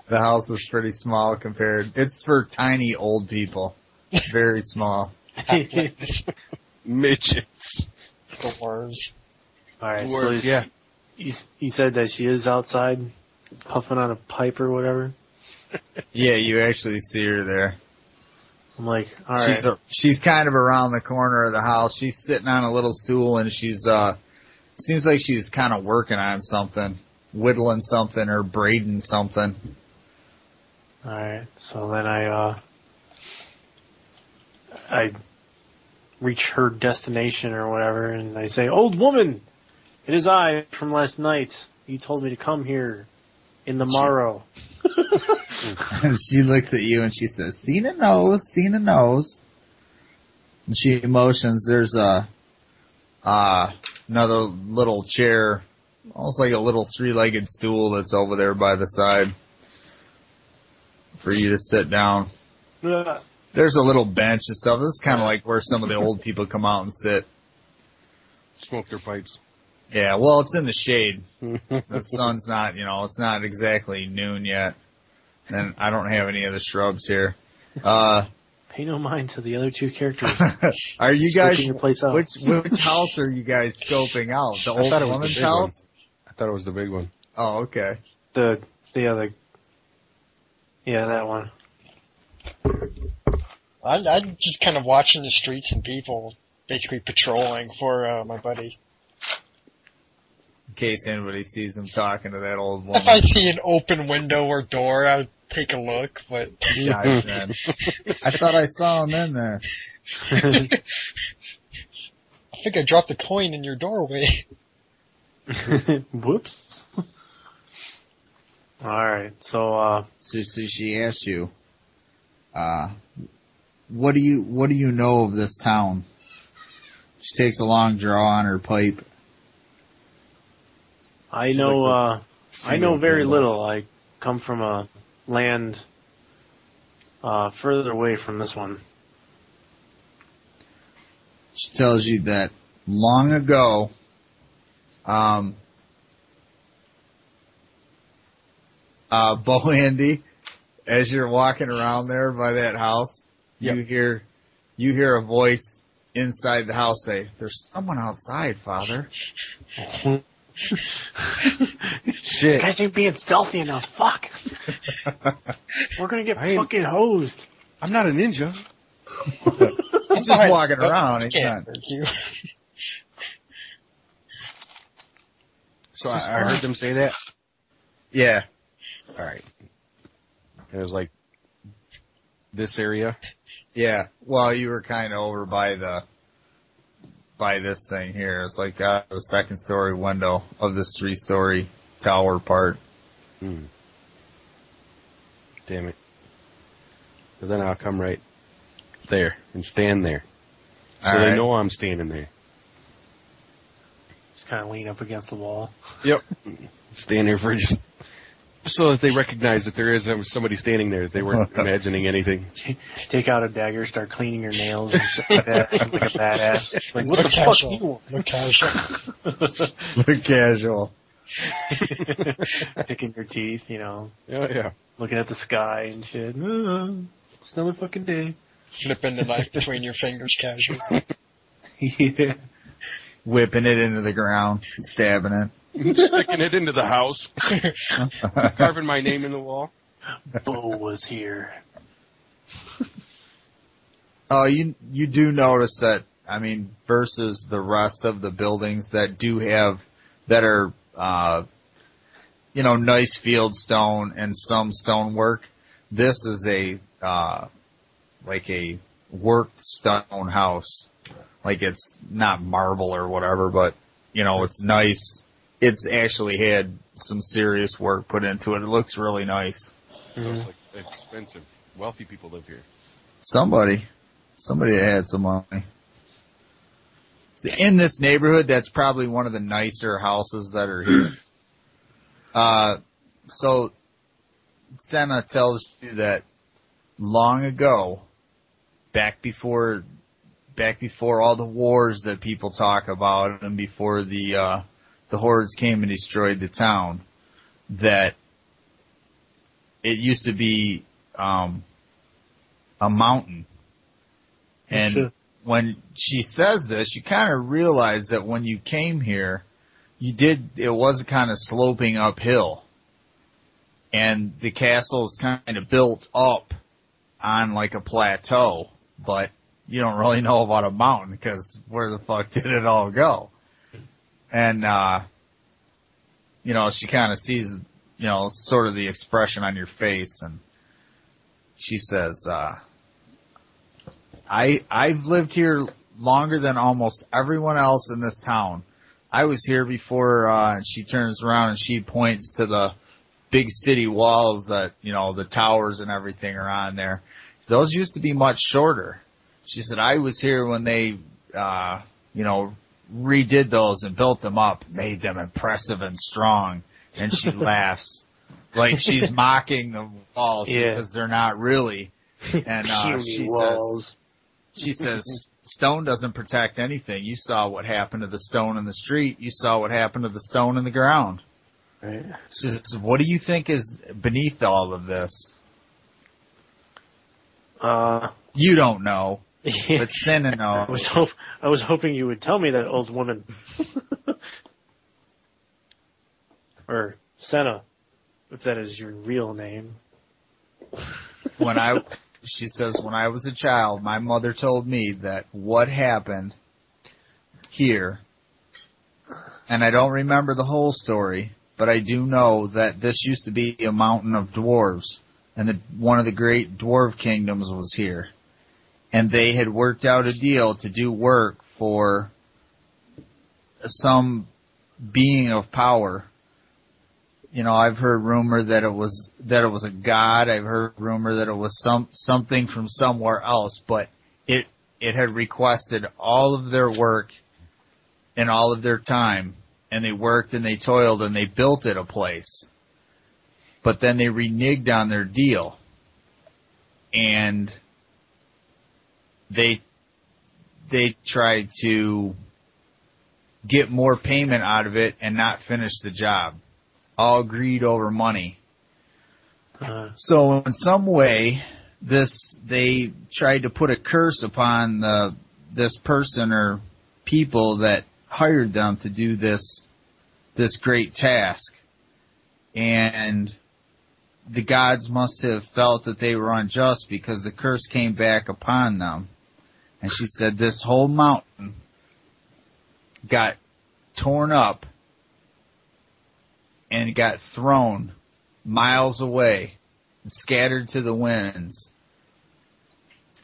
the house is pretty small compared. It's for tiny old people. It's very small. midgets? Dwarves. Alright, so Dwarves, yeah. you said that she is outside puffing on a pipe or whatever? Yeah, you actually see her there. I'm like, alright. She's kind of around the corner of the house. She's sitting on a little stool and she's, seems like she's kind of working on something, whittling something or braiding something. Alright, so then I reach her destination or whatever, and I say, "Old woman, it is I from last night. You told me to come here in the morrow." She looks at you and she says, seen a nose. And she motions, there's another little chair, almost like a little three-legged stool that's over there by the side for you to sit down. There's a little bench and stuff. This is kind of like where some of the old people come out and sit. Smoke their pipes. Yeah, well, it's in the shade. The sun's not, it's not exactly noon yet. And I don't have any of the shrubs here. Pay no mind to the other two characters. Are you guys, Scoping your place out. which house are you guys scoping out? The old woman's house? I thought it was the big one. Oh, okay. The other, yeah, that one. I'm just kind of watching the streets and people basically patrolling for my buddy. In case anybody sees him talking to that old woman. If I see an open window or door, I would take a look, but... Guys, man. I thought I saw him in there. I think I dropped a coin in your doorway. Whoops. Alright, so she asked you, what do you know of this town? She takes a long draw on her pipe. I know very little. I come from a land further away from this one. She tells you that long ago, Bo Andy, as you're walking around there by that house, you hear a voice inside the house say, "There's someone outside, Father." Shit. You guys ain't being stealthy enough. Fuck. We're gonna get fucking hosed. I'm not a ninja. He's just walking around. He's not. So I heard them say that? Yeah. Alright. It was like this area? Yeah. Well, you were kind of over by this thing here. It's like the second story window of this 3-story tower part. Damn it. But then I'll come right there and stand there. So they know I'm standing there. Just kind of lean up against the wall. Yep. Stand there for just so that they recognize that there is somebody standing there. They weren't imagining anything. Take out a dagger, start cleaning your nails and shit like that. Like a badass. Like, what the fuck do you want? Look casual. Look casual. Picking your teeth, Yeah. looking at the sky and shit. It's another fucking day. Flipping the knife between your fingers casual. Yeah. Whipping it into the ground, stabbing it. Sticking it into the house. Carving my name in the wall. Bo was here. Oh, you do notice that, versus the rest of the buildings that are, nice field stone and some stonework, this is a worked stone house. Like, it's not marble or whatever, but, you know, it's nice. It's actually had some serious work put into it. It looks really nice. So it's like expensive. Wealthy people live here. Somebody that had some money. So in this neighborhood, that's probably one of the nicer houses that are here. So Senna tells you that long ago, back before all the wars that people talk about, and before the hordes came and destroyed the town, that it used to be a mountain. And Sure. when she says this, you kind of realize that when you came here, it was kind of sloping uphill. And the castle is kind of built up on like a plateau, but you don't really know about a mountain because where the fuck did it all go? And, you know, she kind of sees, you know, sort of the expression on your face, and she says, I've lived here longer than almost everyone else in this town. I was here before, and she turns around and she points to the big city walls that, you know, the towers and everything are on there. Those used to be much shorter. She said, I was here when they, you know, redid those and built them up, made them impressive and strong. And she laughs like she's mocking the walls because they're not really. And she says, stone doesn't protect anything. You saw what happened to the stone in the street. You saw what happened to the stone in the ground. Right. She says, what do you think is beneath all of this? You don't know. Yeah. But Senna knows. I was hoping you would tell me that, old woman. Or Senna, if that is your real name. She says, when I was a child, my mother told me that what happened here, and I don't remember the whole story, but I do know that this used to be a mountain of dwarves, and one of the great dwarf kingdoms was here. And they had worked out a deal to do work for some being of power. You know, I've heard rumor that it was a god. I've heard rumor that it was something from somewhere else, but it had requested all of their work and all of their time, and they worked and they toiled and they built it a place. But then they reneged on their deal, and they tried to get more payment out of it and not finish the job. All greed over money. So in some way, they tried to put a curse upon this person or people that hired them to do this great task. And the gods must have felt that they were unjust because the curse came back upon them. And she said this whole mountain got torn up and got thrown miles away and scattered to the winds.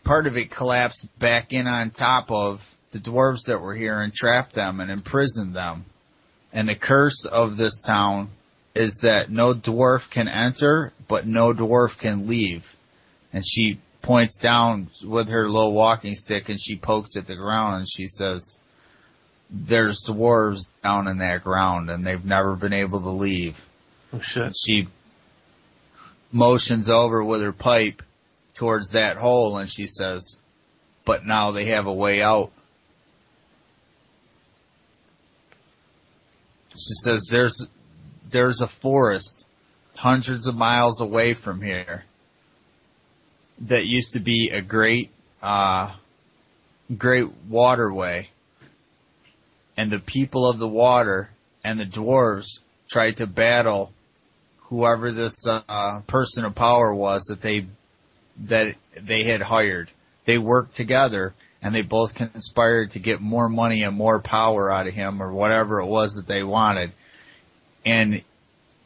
Part of it collapsed back in on top of the dwarves that were here and trapped them and imprisoned them. And the curse of this town is that no dwarf can enter, but no dwarf can leave. And she points down with her little walking stick and she pokes at the ground and she says, there's dwarves down in that ground and they've never been able to leave. Oh shit. She motions over with her pipe towards that hole and she says, but now they have a way out. She says there's a forest hundreds of miles away from here that used to be a great waterway. And the people of the water and the dwarves tried to battle whoever this person of power was that they had hired. They worked together and they both conspired to get more money and more power out of him or whatever it was that they wanted. And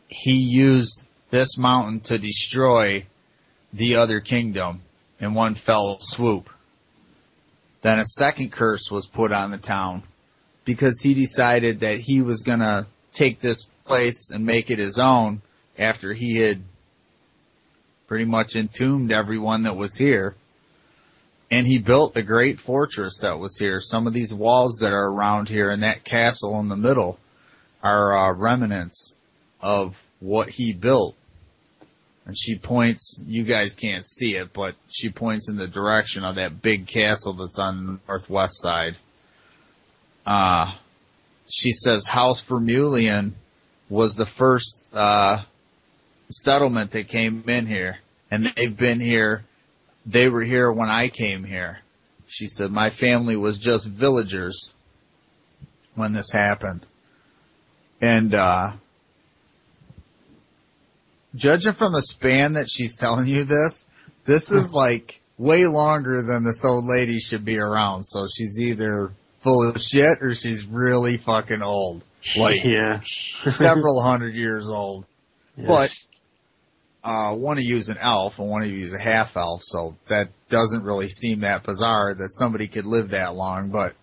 he used this mountain to destroy the other kingdom in one fell swoop. Then a second curse was put on the town because he decided that he was going to take this place and make it his own after he had pretty much entombed everyone that was here. And he built the great fortress that was here. Some of these walls that are around here and that castle in the middle are remnants of what he built. And she points, you guys can't see it, but she points in the direction of that big castle that's on the northwest side. She says House Vermeulen was the first settlement that came in here. And they've been here. They were here when I came here. She said my family was just villagers when this happened. And judging from the span that she's telling you this is like way longer than this old lady should be around. So she's either full of shit or she's really fucking old. Like, yeah. several hundred years old. Yes. But one of you is an elf and one of you is a half elf, so that doesn't really seem that bizarre that somebody could live that long, but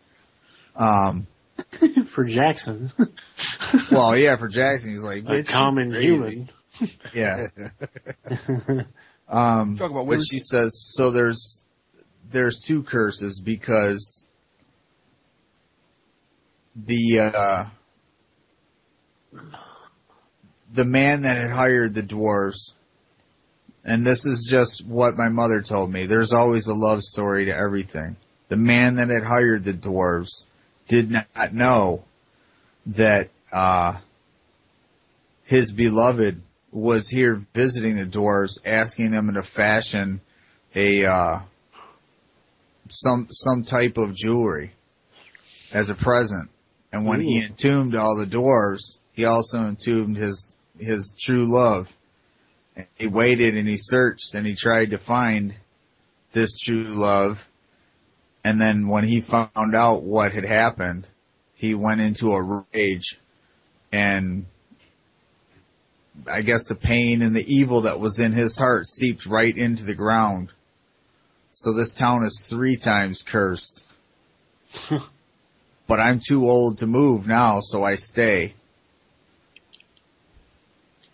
for Jackson. Well, yeah, for Jackson he's like a common human. Yeah. Talk about but she says so there's two curses because the man that had hired the dwarves, and this is just what my mother told me, there's always a love story to everything. The man that had hired the dwarves did not know that his beloved was here visiting the dwarves, asking them to fashion a some type of jewelry as a present. And when he entombed all the dwarves, he also entombed his true love. And he waited and he searched and he tried to find this true love. And then when he found out what had happened, he went into a rage. And I guess the pain and the evil that was in his heart seeped right into the ground. So this town is 3 times cursed. But I'm too old to move now, so I stay.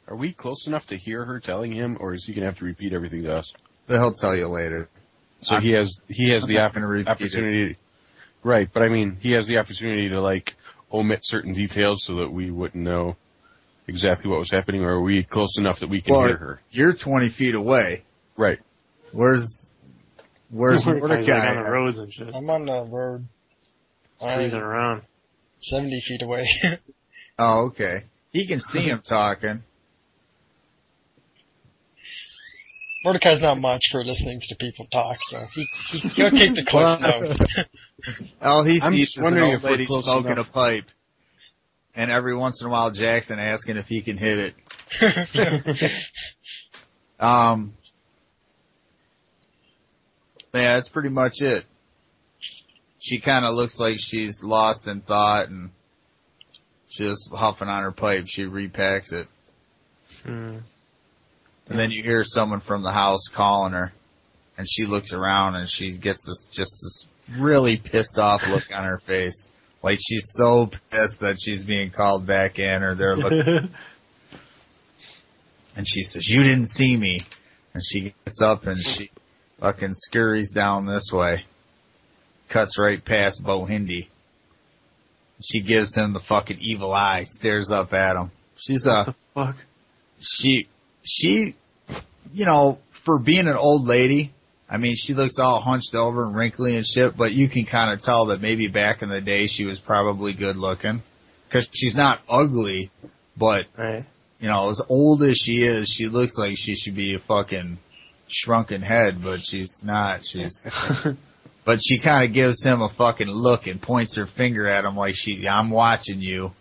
Are we close enough to hear her telling him, or is he going to have to repeat everything to us? He'll tell you later. So he has the opportunity. Right, but I mean, he has the opportunity to, like, omit certain details so that we wouldn't know exactly what was happening, or are we close enough that we can hear her? You're 20 feet away. Right. Where's Mordecai? Like on the roads and shit. I'm on the road. Cruising around. 70 feet away. Oh, okay. He can see him talking. Mordecai's not much for listening to people talk, so he'll keep the close notes. All he I'm sees just is an wondering old if we're lady close smoking enough. a pipe. And every once in a while Jackson asking if he can hit it. Yeah, that's pretty much it. She kind of looks like she's lost in thought and just huffing on her pipe. She repacks it. And then you hear someone from the house calling her, and she looks around and she gets this really pissed off look on her face. Like she's so pissed that she's being called back in, or they're looking. And she says, "You didn't see me." And she gets up and she fucking scurries down this way. Cuts right past Bohindi. She gives him the fucking evil eye, stares up at him. She's what the fuck? She, you know, for being an old lady, I mean, she looks all hunched over and wrinkly and shit, but you can kind of tell that maybe back in the day she was probably good looking. Cause she's not ugly, but, right. You know, as old as she is, she looks like she should be a fucking shrunken head, but she's not. But she kind of gives him a fucking look and points her finger at him like I'm watching you.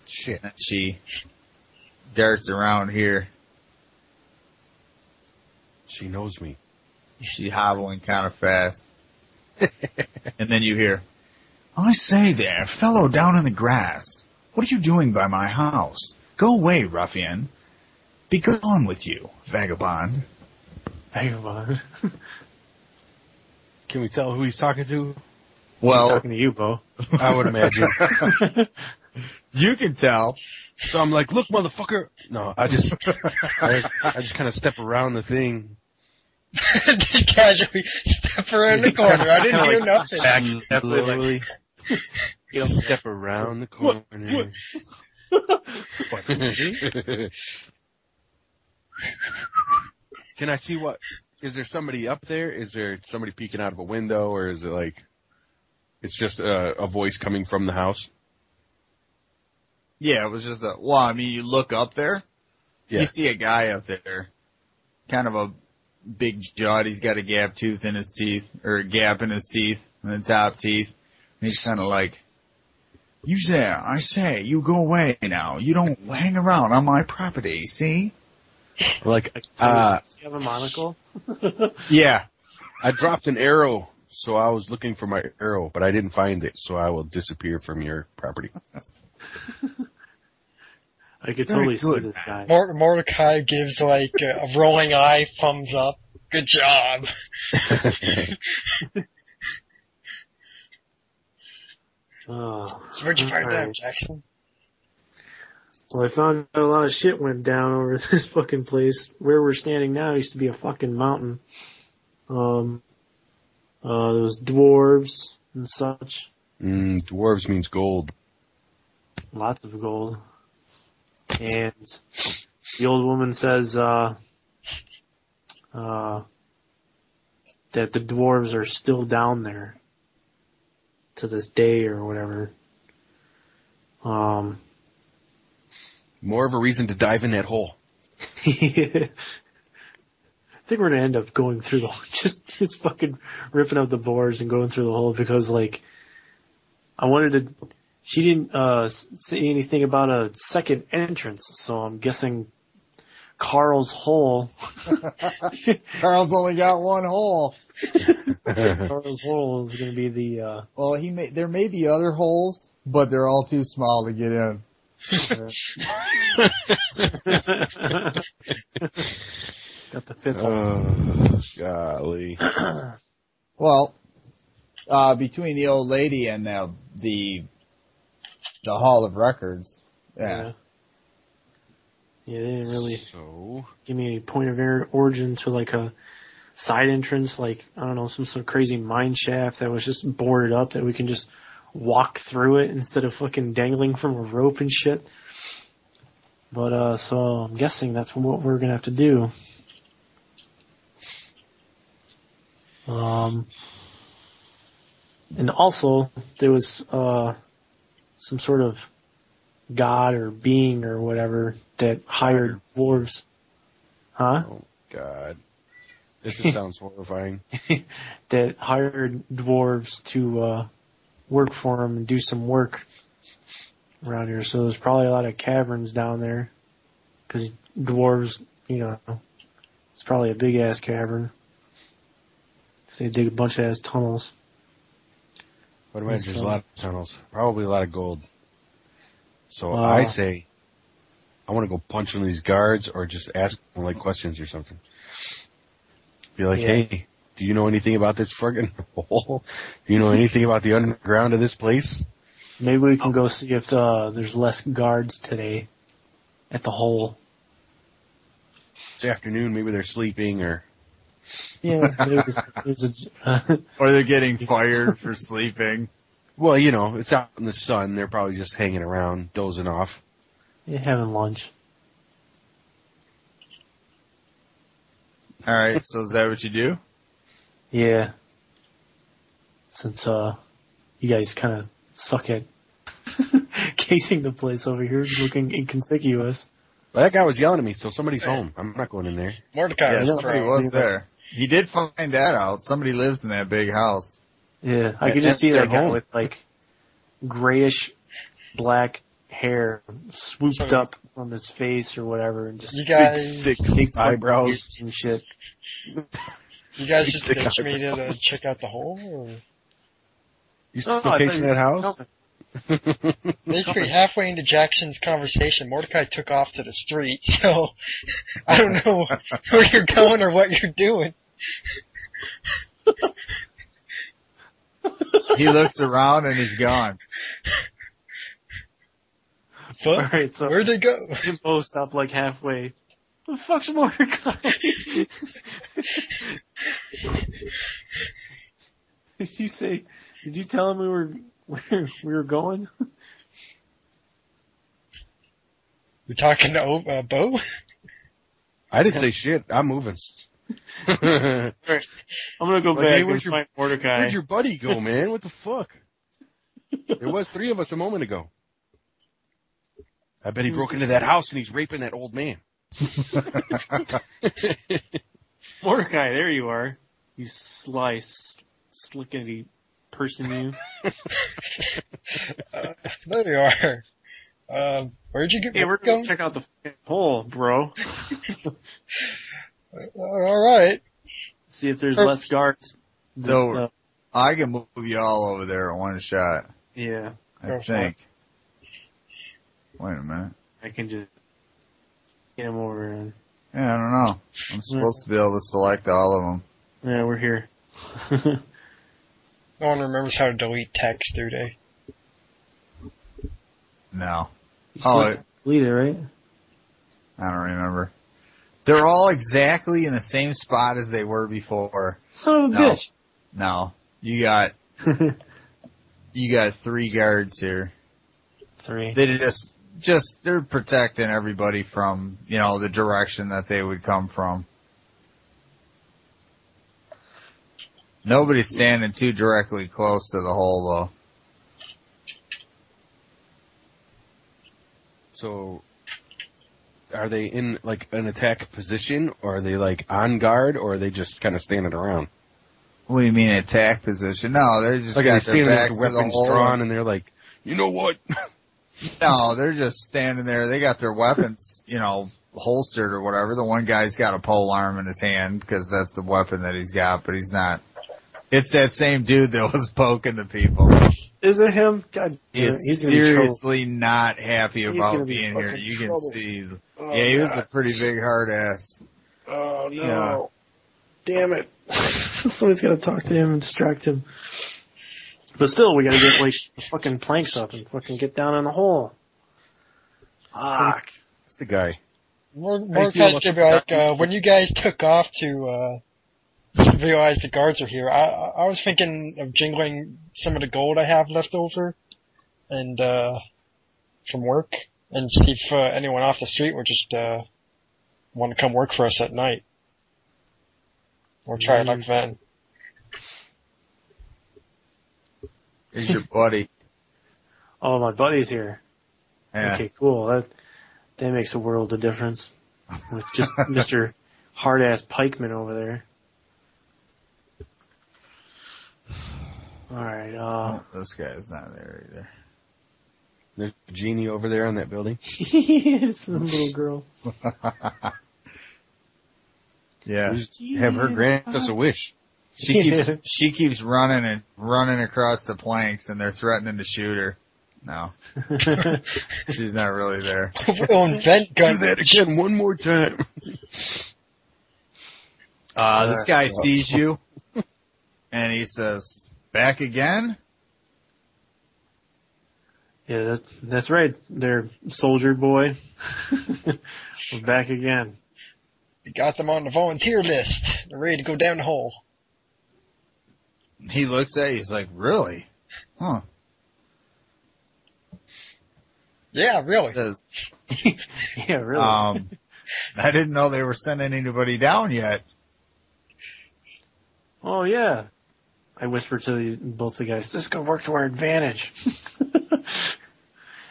Shit. And she darts around here. She knows me. She's hobbling kind of fast. And then you hear, "I say there, fellow down in the grass, what are you doing by my house? Go away, ruffian. Be gone with you, vagabond." Vagabond. Can we tell who he's talking to? Well, talking to you, Bo. I would imagine. you can tell. So I'm like, look, motherfucker. No, I just kind of step around the thing. Just casually step around the corner. I didn't hear nothing. Slowly. He'll step around the corner. Can I see what? Is there somebody up there? Is there somebody peeking out of a window, or is it like it's just a voice coming from the house? Yeah, it was just you look up there, you see a guy up there, kind of a big jawed, he's got a gap in his teeth, and the top teeth, and he's kind of like, I say, you go away now, you don't hang around on my property, see? Like, do you have a monocle? Yeah. I dropped an arrow, so I was looking for my arrow, but I didn't find it, so I will disappear from your property. I could totally see this guy. Mordecai gives like a rolling eye, thumbs up. Good job. Oh, So where'd you find alright. that, Jackson? Well, I found out a lot of shit went down over this fucking place. Where we're standing now used to be a fucking mountain. There was dwarves and such. Dwarves means gold. Lots of gold. And the old woman says, that the dwarves are still down there to this day or whatever. More of a reason to dive in that hole. I think we're gonna end up going through just fucking ripping out the boards and going through the hole because like, she didn't, say anything about a second entrance, so I'm guessing Carl's hole. Carl's only got one hole. Carl's hole is gonna be the, Well, there may be other holes, but they're all too small to get in. got the fifth one. Oh, golly. Well, between the old lady and the Hall of Records, yeah. Yeah, they didn't really So, give me any point of origin to like a side entrance, like, I don't know, some sort of crazy mine shaft that was just boarded up that we can just walk through it instead of fucking dangling from a rope and shit. But, so I'm guessing that's what we're gonna have to do. And also, there was, some sort of god or being or whatever that hired dwarves. Huh? oh, God. This just sounds horrifying. That hired dwarves to, work for him and do some work around here. So there's probably a lot of caverns down there. Cause dwarves, it's probably a big ass cavern. So they dig a bunch of ass tunnels. But imagine there's a lot of tunnels. Probably a lot of gold. So I say, I want to go punch one of these guards or just ask them like questions or something. Be like, hey, do you know anything about this friggin' hole? Do you know anything about the underground of this place? Maybe we can go see if there's less guards today at the hole. It's afternoon, maybe they're sleeping or... Yeah, Or they're getting fired for sleeping. Well, it's out in the sun. They're probably just hanging around, dozing off. yeah, having lunch. Alright, so is that what you do? Yeah. Since, you guys kind of suck at casing the place over here, looking inconspicuous. Well, that guy was yelling at me, so somebody's home. I'm not going in there. Mordecai Yeah, was somebody thrown. was there. He did find that out. Somebody lives in that big house. Yeah, I could just see They're that guy home. with like grayish black hair swooped up from his face or whatever and just You guys, Thick big eyebrows. ears and shit. you guys just thick ditched me eyebrows. to check out the hole? Or? You still I casing thought that house? Basically, halfway into Jackson's conversation, Mordecai took off to the street, so I don't know where you're going or what you're doing. He looks around and he's gone. But Alright, so where'd they go? we both stopped like halfway. The fuck's Mordecai? Did you tell him we were going? You're talking to Bo? I didn't say shit. I'm moving. Alright, I'm gonna go Like, back hey, and find Mordecai. Where'd your buddy go, man? What the fuck? There was 3 of us a moment ago. I bet he broke into that house and he's raping that old man. Mordecai, there you are. You sly, slickety person, you. There you are. Where'd you get Hey, we're gonna check out the fucking hole, bro. Alright. See if there's less guards. So, I can move you all over there in one shot. Yeah, I think. Wait a minute. I can just get him over and... Yeah, I don't know. I'm supposed to be able to select all of them. Yeah, we're here. No one remembers how to delete text, do they? No. Delete it, right? I don't remember. They're all exactly in the same spot as they were before. Son of a bitch. No. You got 3 guards here. 3. They they're protecting everybody from, the direction that they would come from. Nobody's standing too directly close to the hole though. So, are they in, like, an attack position, or are they, like, on guard, or are they just kind of standing around? What do you mean attack position? No, they're just Like, got they're their standing there backs with to the weapons hole. drawn, and they're like, you know what? No, they're just standing there. They got their weapons, holstered or whatever. The one guy's got a pole arm in his hand because that's the weapon that he's got, but he's not. It's that same dude that was poking the people. Is it him? God, He's gonna be seriously not happy He's about gonna be being here. fucking You can trouble. see. Oh, Yeah, he was God. a pretty big hard ass. Oh, no. Yeah. Damn it. Somebody's gotta talk to him and distract him. But still, we gotta get, like, the fucking planks up and fucking get down in the hole. Fuck. That's the guy. More feel guys about could be like, when you guys took off to realize the guards are here, I was thinking of jingling some of the gold I have left over and from work and see if anyone off the street would just want to come work for us at night. Or try luck then. Here's your buddy. Oh, my buddy's here. Yeah. Okay, cool. That makes a world of difference. With just Mr. Hard-ass Pikeman over there. Alright, Oh, this guy's not there either. There's a genie over there on that building. some little girl. Yeah. Just have her grant us a wish. She keeps running across the planks and they're threatening to shoot her. No. She's not really there. We'll invent Do guns. that again one more time. This guy sees you and he says, "Back again?" Yeah, that's right. They're soldier boy. We're back again. We got them on the volunteer list. They're ready to go down the hole. He looks at you, he's like, "Really? Huh." Yeah, really. He says, Yeah, really. I didn't know they were sending anybody down yet. Oh yeah. I whispered to both the guys, this is gonna work to our advantage.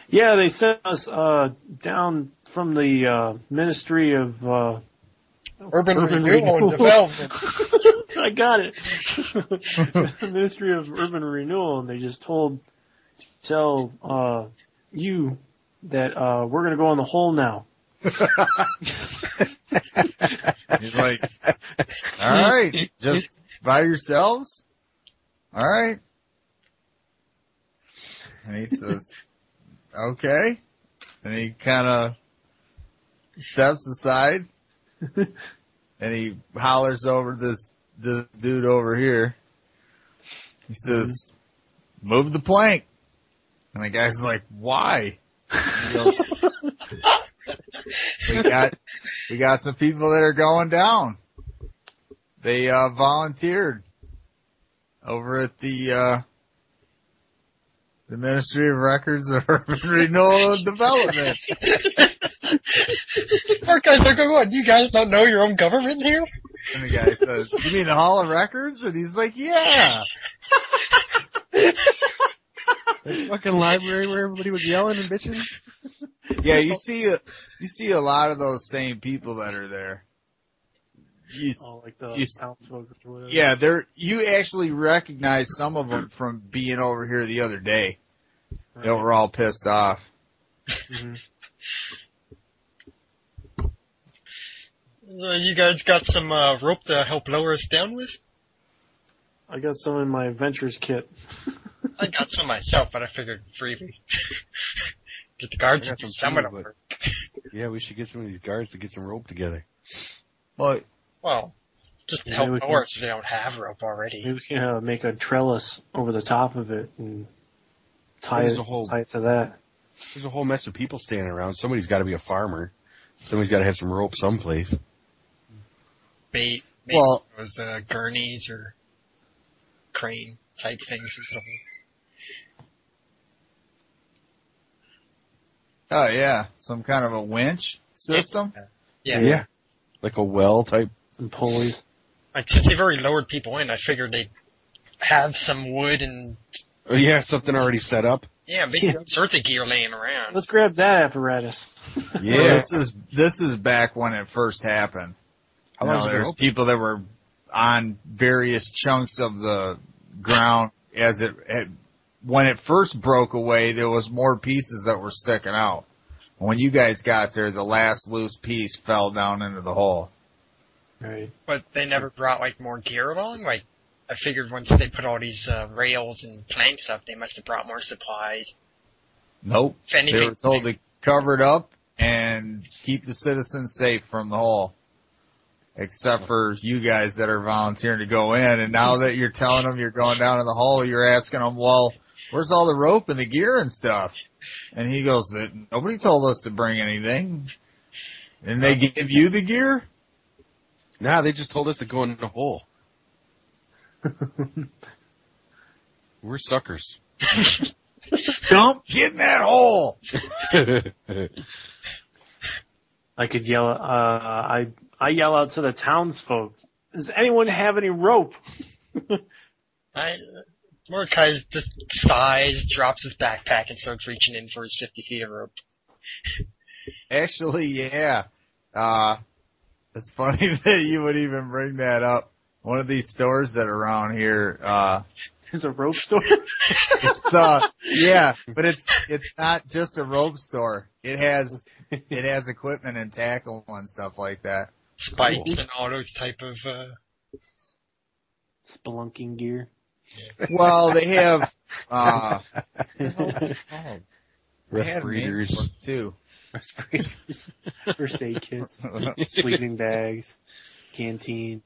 Yeah, they sent us down from the Ministry of Urban Renewal and Development. I got it. Ministry of Urban Renewal, and they just tell you that we're gonna go in the hole now. He's like, "All right, just by yourselves? All right." And he says, "Okay." And he kind of steps aside and he hollers over this dude over here. He says, move the plank. And the guy's like, why? He goes, we got some people that are going down. They, volunteered over at the Ministry of Records of Urban Renewal and Development. Our guys are going, what, you guys don't know your own government here? And the guy says, you mean the Hall of Records? And he's like, yeah. That fucking library where everybody was yelling and bitching. Yeah, you see a lot of those same people that are there. Like the townsfolk or whatever. Yeah, you actually recognize some of them from being over here the other day. Right. They were all pissed off. Mm-hmm. You guys got some rope to help lower us down with? I got some in my adventures kit. I got some myself, but I figured freebie. Get the guards to do some of them. Yeah, we should get some of these guards to get some rope together. Well, just to help lower us if they don't have rope already. Maybe we can make a trellis over the top of it and tie it to that. There's a whole mess of people standing around. Somebody's got to be a farmer. Somebody's got to have some rope someplace. Bait, those gurneys or crane type things and stuff. Oh yeah, some kind of a winch system. Yeah. Like a well type. Some pulleys. Like, since they've already lowered people in, I figured they'd have some wood and... Oh, yeah, something already set up. Yeah, basically all sorts of gear laying around. Let's grab that apparatus. Yeah. Well, this is back when it first happened. There's people that were on various chunks of the ground when it first broke away, there was more pieces that were sticking out. When you guys got there, the last loose piece fell down into the hole. Right. But they never brought, more gear along? I figured once they put all these rails and planks up, they must have brought more supplies. Nope. If anything, they were told to cover it up and keep the citizens safe from the hole. Except for you guys that are volunteering to go in. And now that you're telling them you're going down in the hole, you're asking them, well, where's all the rope and the gear and stuff? And he goes, nobody told us to bring anything. And they give you the gear? Nah, they just told us to go in the hole. We're suckers. Don't get in that hole! I could yell, I yell out to the townsfolk, does anyone have any rope? Mordecai just sighs, drops his backpack, and starts reaching in for his 50 feet of rope. Actually, yeah. It's funny that you would even bring that up. One of these stores that are around here, There's a rope store? yeah, but it's not just a rope store. It has equipment and tackle and stuff like that. Spikes and all those type of, spelunking gear. Well, they have, respirators too. Respirators, first aid kits, sleeping bags, canteens.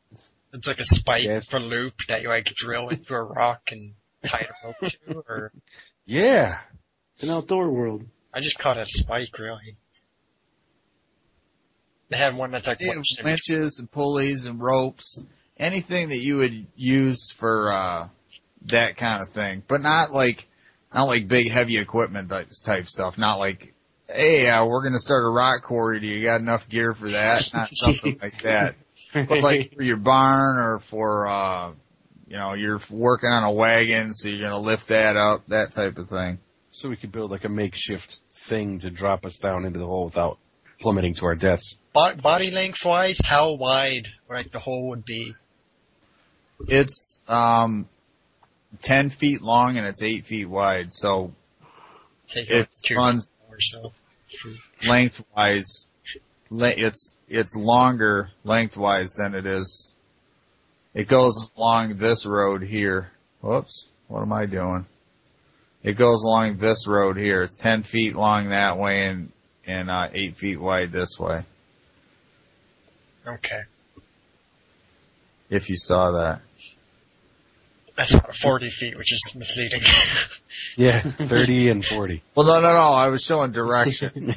It's like a spike for loop that you drill into a rock and tie a rope to, or... Yeah. It's an outdoor world. I just called it a spike, really. They have one that's they have winches and pulleys and ropes, anything that you would use for, that kind of thing. But not like big heavy equipment type stuff. Not like, hey, we're gonna start a rock quarry. Do you got enough gear for that? Not something like that. But like for your barn or for, you're working on a wagon, so you're gonna lift that up, that type of thing. So we could build like a makeshift thing to drop us down into the hole without plummeting to our deaths. Body length wise, how wide the hole would be? It's 10 feet long and it's 8 feet wide, so it runs or so. lengthwise. It's longer lengthwise than it is. It goes along this road here. Whoops, what am I doing? It goes along this road here. It's 10 feet long that way and 8 feet wide this way. Okay. If you saw that. That's not 40 feet, which is misleading. Yeah, 30 and 40. Well, no. I was showing direction.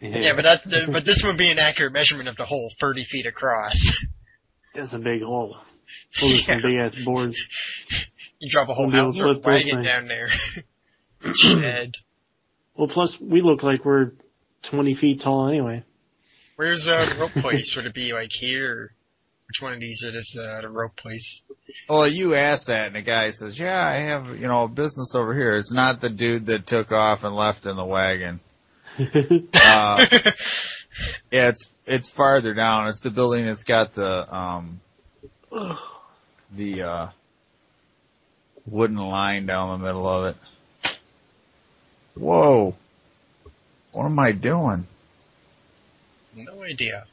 Yeah, but this would be an accurate measurement of the hole, 30 feet across. That's a big hole. Full of some big ass boards. You drop a whole We'll house or lift those wagon things. down there. Dead. Well, plus we look like we're 20 feet tall anyway. Where's the rope place? Would it be like here? Or which one of these is the rope place? Well, you asked that, and the guy says, "Yeah, I have a business over here." It's not the dude that took off and left in the wagon. Yeah, it's farther down. It's the building that's got the wooden line down the middle of it. Whoa. What am I doing? No idea.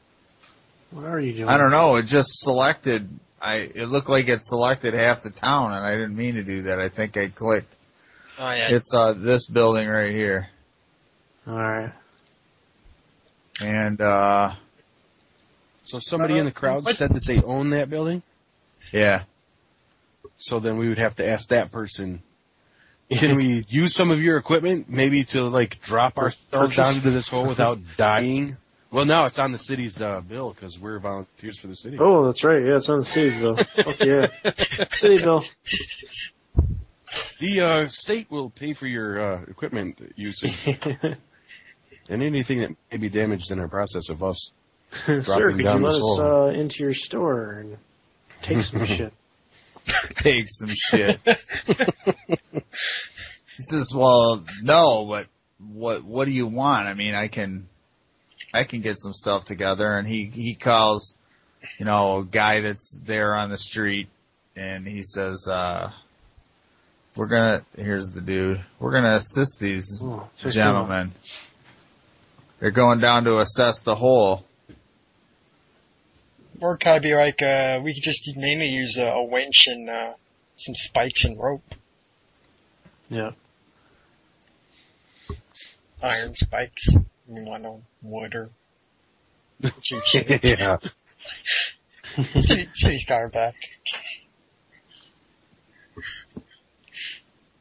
What are you doing? I don't know. It just selected. It looked like it selected half the town, and I didn't mean to do that. I think I clicked. Oh yeah. It's this building right here. Alright. And So somebody in the crowd said that they own that building? yeah. So then we would have to ask that person, can we use some of your equipment maybe to like drop ourselves down into this hole without dying? Well, now it's on the city's bill because we're volunteers for the city. Oh, that's right. Yeah, it's on the city's bill. Fuck yeah. City bill. The state will pay for your equipment usage and anything that may be damaged in our process of us Sir, dropping could down you let this us hole. into your store and take some shit? Take some shit. He says, "Well, no, but what do you want? I mean, I can get some stuff together." And he calls, a guy that's there on the street, and he says, here's the dude. We're gonna assist these gentlemen. They're going down to assess the hole. Or could I be like, we could just mainly use a winch and some spikes and rope. Yeah. Iron spikes. You want no wood or cheap shit. Yeah. City's got our back.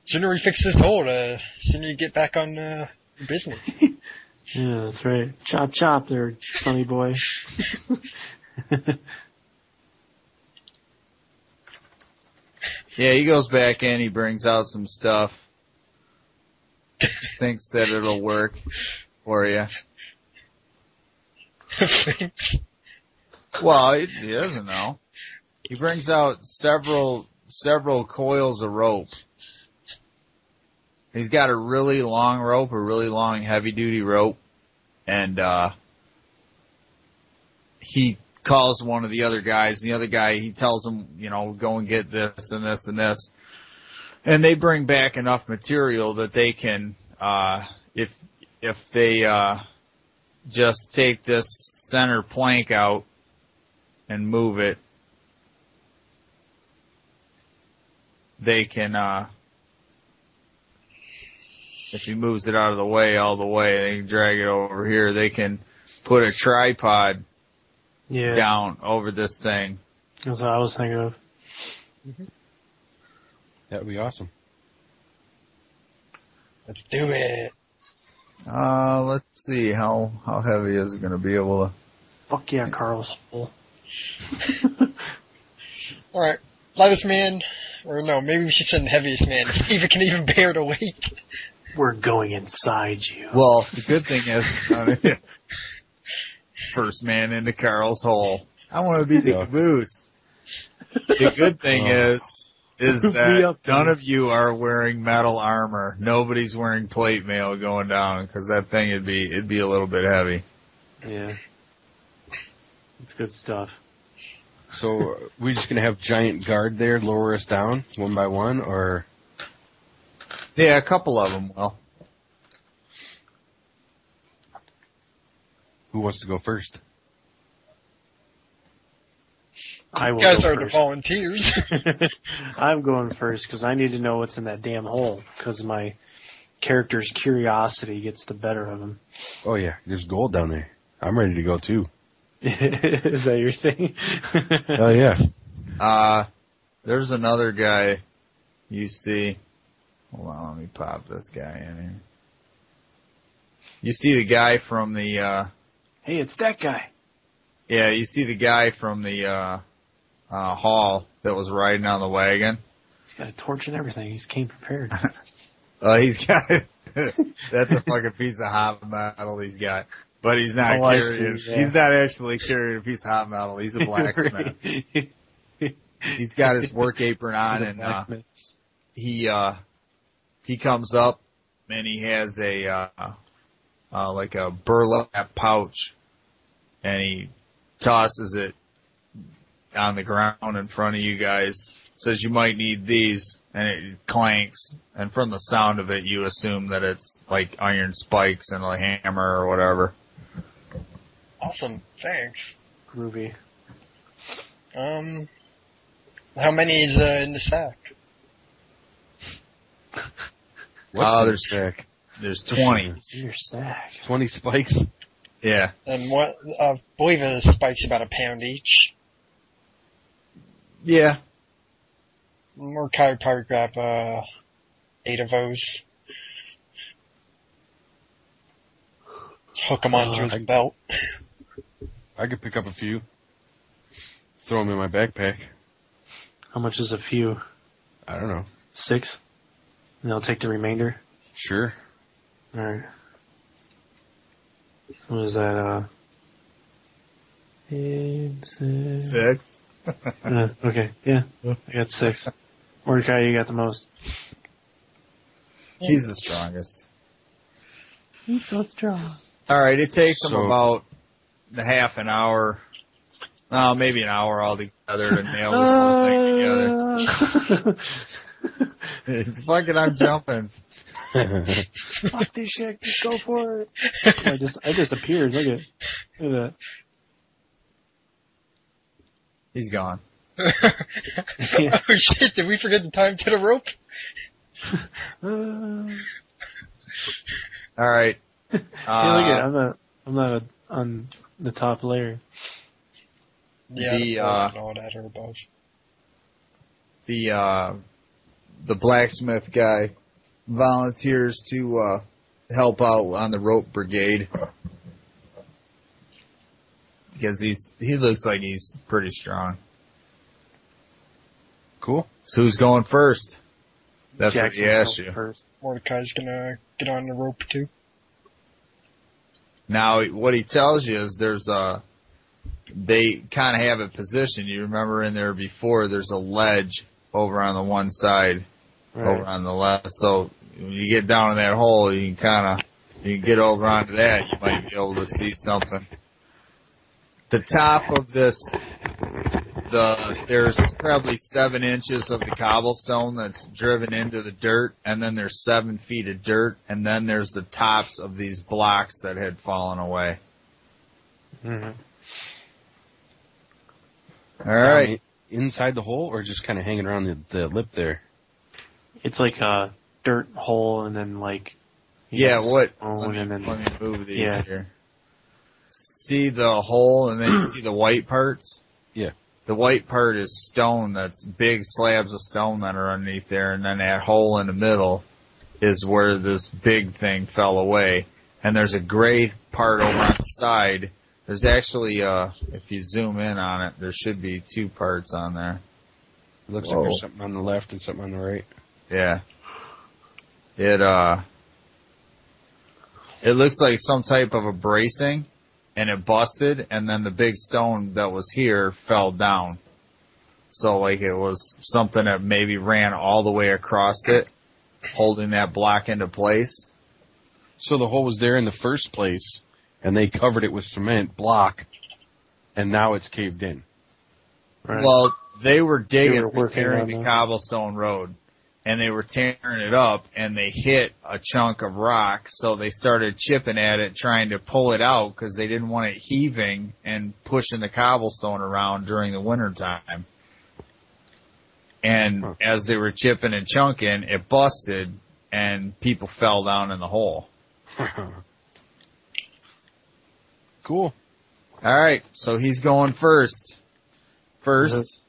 Sooner we fix this hole, sooner you get back on your business. Yeah, that's right. Chop chop there, sonny boy. Yeah, he goes back in, he brings out some stuff, thinks that it'll work for you. Well, he doesn't know. He brings out several coils of rope. He's got a really long rope, a really long heavy-duty rope, and he calls one of the other guys. The other guy, he tells him, go and get this and this and this. And they bring back enough material that they can, if they just take this center plank out and move it, they can, if he moves it out of the way all the way, they can drag it over here. They can put a tripod down over this thing. That's what I was thinking of. That would be awesome. Let's do it. Let's see, how heavy is it going to be able to... Fuck yeah, Carl's full. Alright, lightest man, or no, maybe we should send heaviest man, if Steve can even bear the weight. We're going inside you. Well, the good thing is, first man into Carl's hole. I want to be the caboose. The good thing is that none of you are wearing metal armor. Nobody's wearing plate mail going down, because that thing it'd be a little bit heavy. Yeah. It's good stuff. So we're just gonna have giant guard there lower us down one by one, or? Yeah, a couple of them will. Who wants to go first? I will You guys go are the first. volunteers. I'm going first because I need to know what's in that damn hole because my character's curiosity gets the better of him. Oh yeah, there's gold down there. I'm ready to go too. Is that your thing? Oh yeah. there's another guy you see. Hold on, let me pop this guy in here. You see the guy from the, Hey, it's that guy. yeah, you see the guy from the, hall that was riding on the wagon. He's got a torch and everything. He's came prepared. He's got, that's a fucking piece of hot metal he's got. But he's not carrying, he's not actually carrying a piece of hot metal. He's a blacksmith. He's got his work apron on and, he comes up and he has a, like a burlap pouch and he tosses it on the ground in front of you guys. Says you might need these, and it clanks, and from the sound of it you assume that it's like iron spikes and a hammer or whatever. Awesome, thanks. Groovy. How many is in the sack? What's in the sack? There's 20. What's in your sack? 20 spikes? Yeah. And what, I believe the spike's about £1 each. Yeah. Mordecai would probably grab, 8 of those. Hook them on through his belt. I could pick up a few. Throw them in my backpack. How much is a few? I don't know. 6? And I'll take the remainder? Sure. Alright. What is that, 8, 6. 6. Okay, yeah. I got 6. Mordecai, you got the most. He's the strongest. He's so strong. Alright, it takes him about a half an hour, maybe an hour altogether to nail this whole thing together. It's fucking, I'm jumping. Fuck this shit, just go for it. I just appeared, look at that. He's gone. Yeah. Oh shit, did we forget the time to the rope? Alright. Yeah, look at I'm not on the top layer. Yeah, all that or above. The blacksmith guy volunteers to help out on the rope brigade because he looks like he's pretty strong. Cool. So who's going first? That's Jackson what he asked you. First. Mordecai's gonna get on the rope too. Now, what he tells you is they kind of have it positioned. You remember in there before, there's a ledge over on the one side, over on the left. So when you get down in that hole, you can get over onto that. You might be able to see something. The top of this, there's probably 7 inches of the cobblestone that's driven into the dirt, and then there's 7 feet of dirt, and then there's the tops of these blocks that had fallen away. Mm-hmm. All right. Inside the hole, or just kind of hanging around the lip there? It's like a dirt hole, and then like. Yeah, what? Let me move these here. See the hole, and then you see the white parts? Yeah. The white part is stone, that's big slabs of stone that are underneath there, and then that hole in the middle is where this big thing fell away. And there's a gray part over on the side. There's actually, if you zoom in on it, there should be 2 parts on there. It looks like there's something on the left and something on the right. Yeah. It looks like some type of a bracing, and it busted, and then the big stone that was here fell down. So, like, it was something that maybe ran all the way across it, holding that block into place. So the hole was there in the first place, and they covered it with cement block, and now it's caved in. Right. Well, they were digging, repairing the cobblestone road, and they were tearing it up, and they hit a chunk of rock, so they started chipping at it, trying to pull it out, because they didn't want it heaving and pushing the cobblestone around during the winter time. And as they were chipping and chunking, it busted, and people fell down in the hole. Cool. All right, so he's going first. First,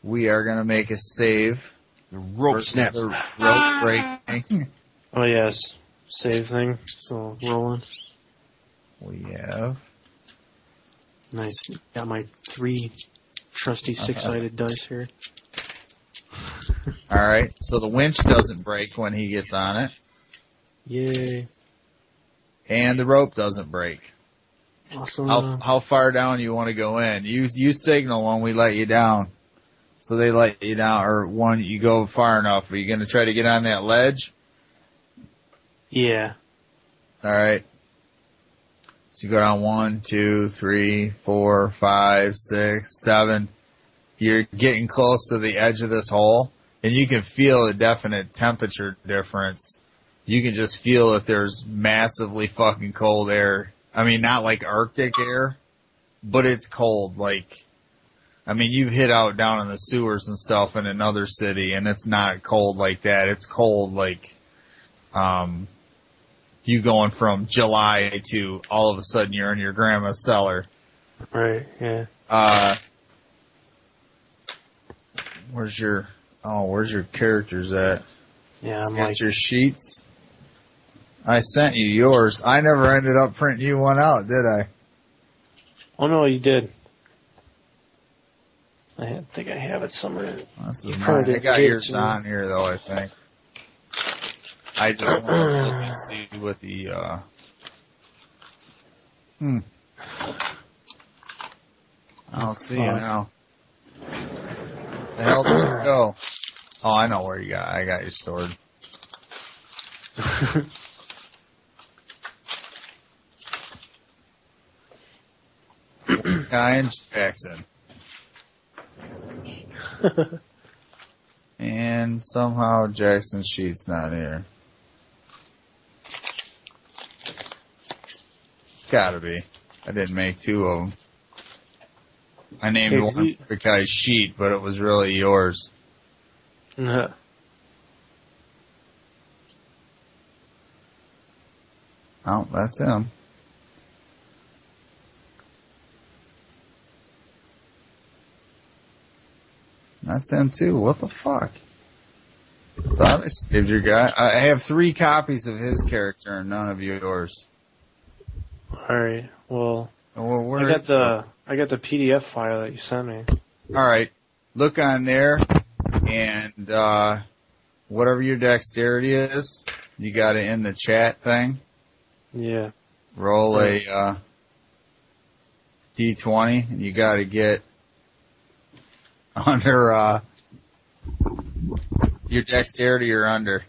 we are going to make a save. The rope snaps. The rope breaking. Oh yes, save thing. So rolling. We have. Nice. Got my 3 trusty 6-sided dice here. Alright, so the winch doesn't break when he gets on it. Yay. And the rope doesn't break. Awesome. How far down you want to go in? You signal when we let you down. So they let you down, or when you go far enough. Are you going to try to get on that ledge? Yeah. Alright. So you go down 1, 2, 3, 4, 5, 6, 7. You're getting close to the edge of this hole, and you can feel a definite temperature difference. You can just feel that there's massively fucking cold air. I mean, not like Arctic air, but it's cold. Like, I mean, you've hit out down in the sewers and stuff in another city, and it's not cold like that. It's cold like, you going from July to all of a sudden you're in your grandma's cellar. Right, yeah. Where's your characters at? Yeah, I'm Got like, your sheets? I sent you yours. I never ended up printing you one out, did I? oh no, you did. I think I have it somewhere. This is Probably mine. I did got get yours to- on here though, I think. I just want to look and see what the, I don't see you now. The hell did you go? Oh, I know where you got. I got you stored. Guy Jackson. And somehow Jackson Sheet's not here. It's gotta be. I didn't make 2 of them. I named one the guy's Sheet, but it was really yours. Oh, that's him. That's him too. What the fuck? Thought I saved your guy. I have 3 copies of his character and none of yours. Alright, well, Where I got the PDF file that you sent me. Alright. Look on there and, whatever your dexterity is, you got it in the chat thing. Yeah. Roll a, D20 and you gotta get under, your dexterity or under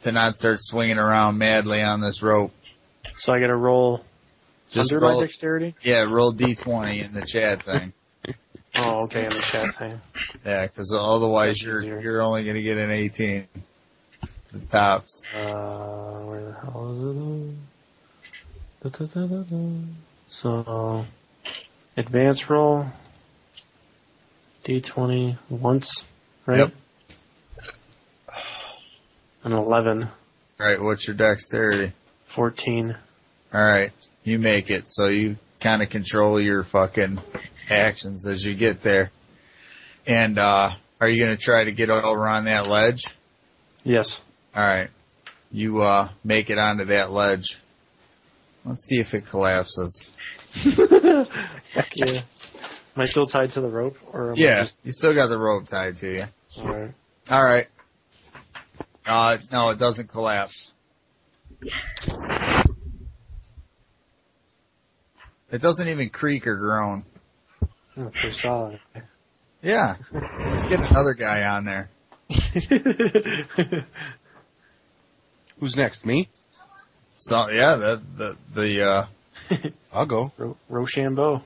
to not start swinging around madly on this rope. So I gotta roll Just under roll, my dexterity? Yeah, roll D20 in the chat thing. Oh, okay, in the chat thing. Yeah, because otherwise That's easier. you're only gonna get an 18. The tops. Where the hell is it? So, advance roll, D20 once, right? Yep. An 11. Alright, what's your dexterity? 14. Alright, you make it, so you kind of control your fucking actions as you get there. And, are you gonna try to get over on that ledge? Yes. Alright. You, make it onto that ledge. Let's see if it collapses. Heck yeah. Am I still tied to the rope? Or am I Yeah, just... you still got the rope tied to you. Alright. Alright. No, it doesn't collapse. It doesn't even creak or groan. Oh, pretty solid. Yeah. Let's get another guy on there. Who's next? Me? So, yeah, the I'll go. Rochambeau.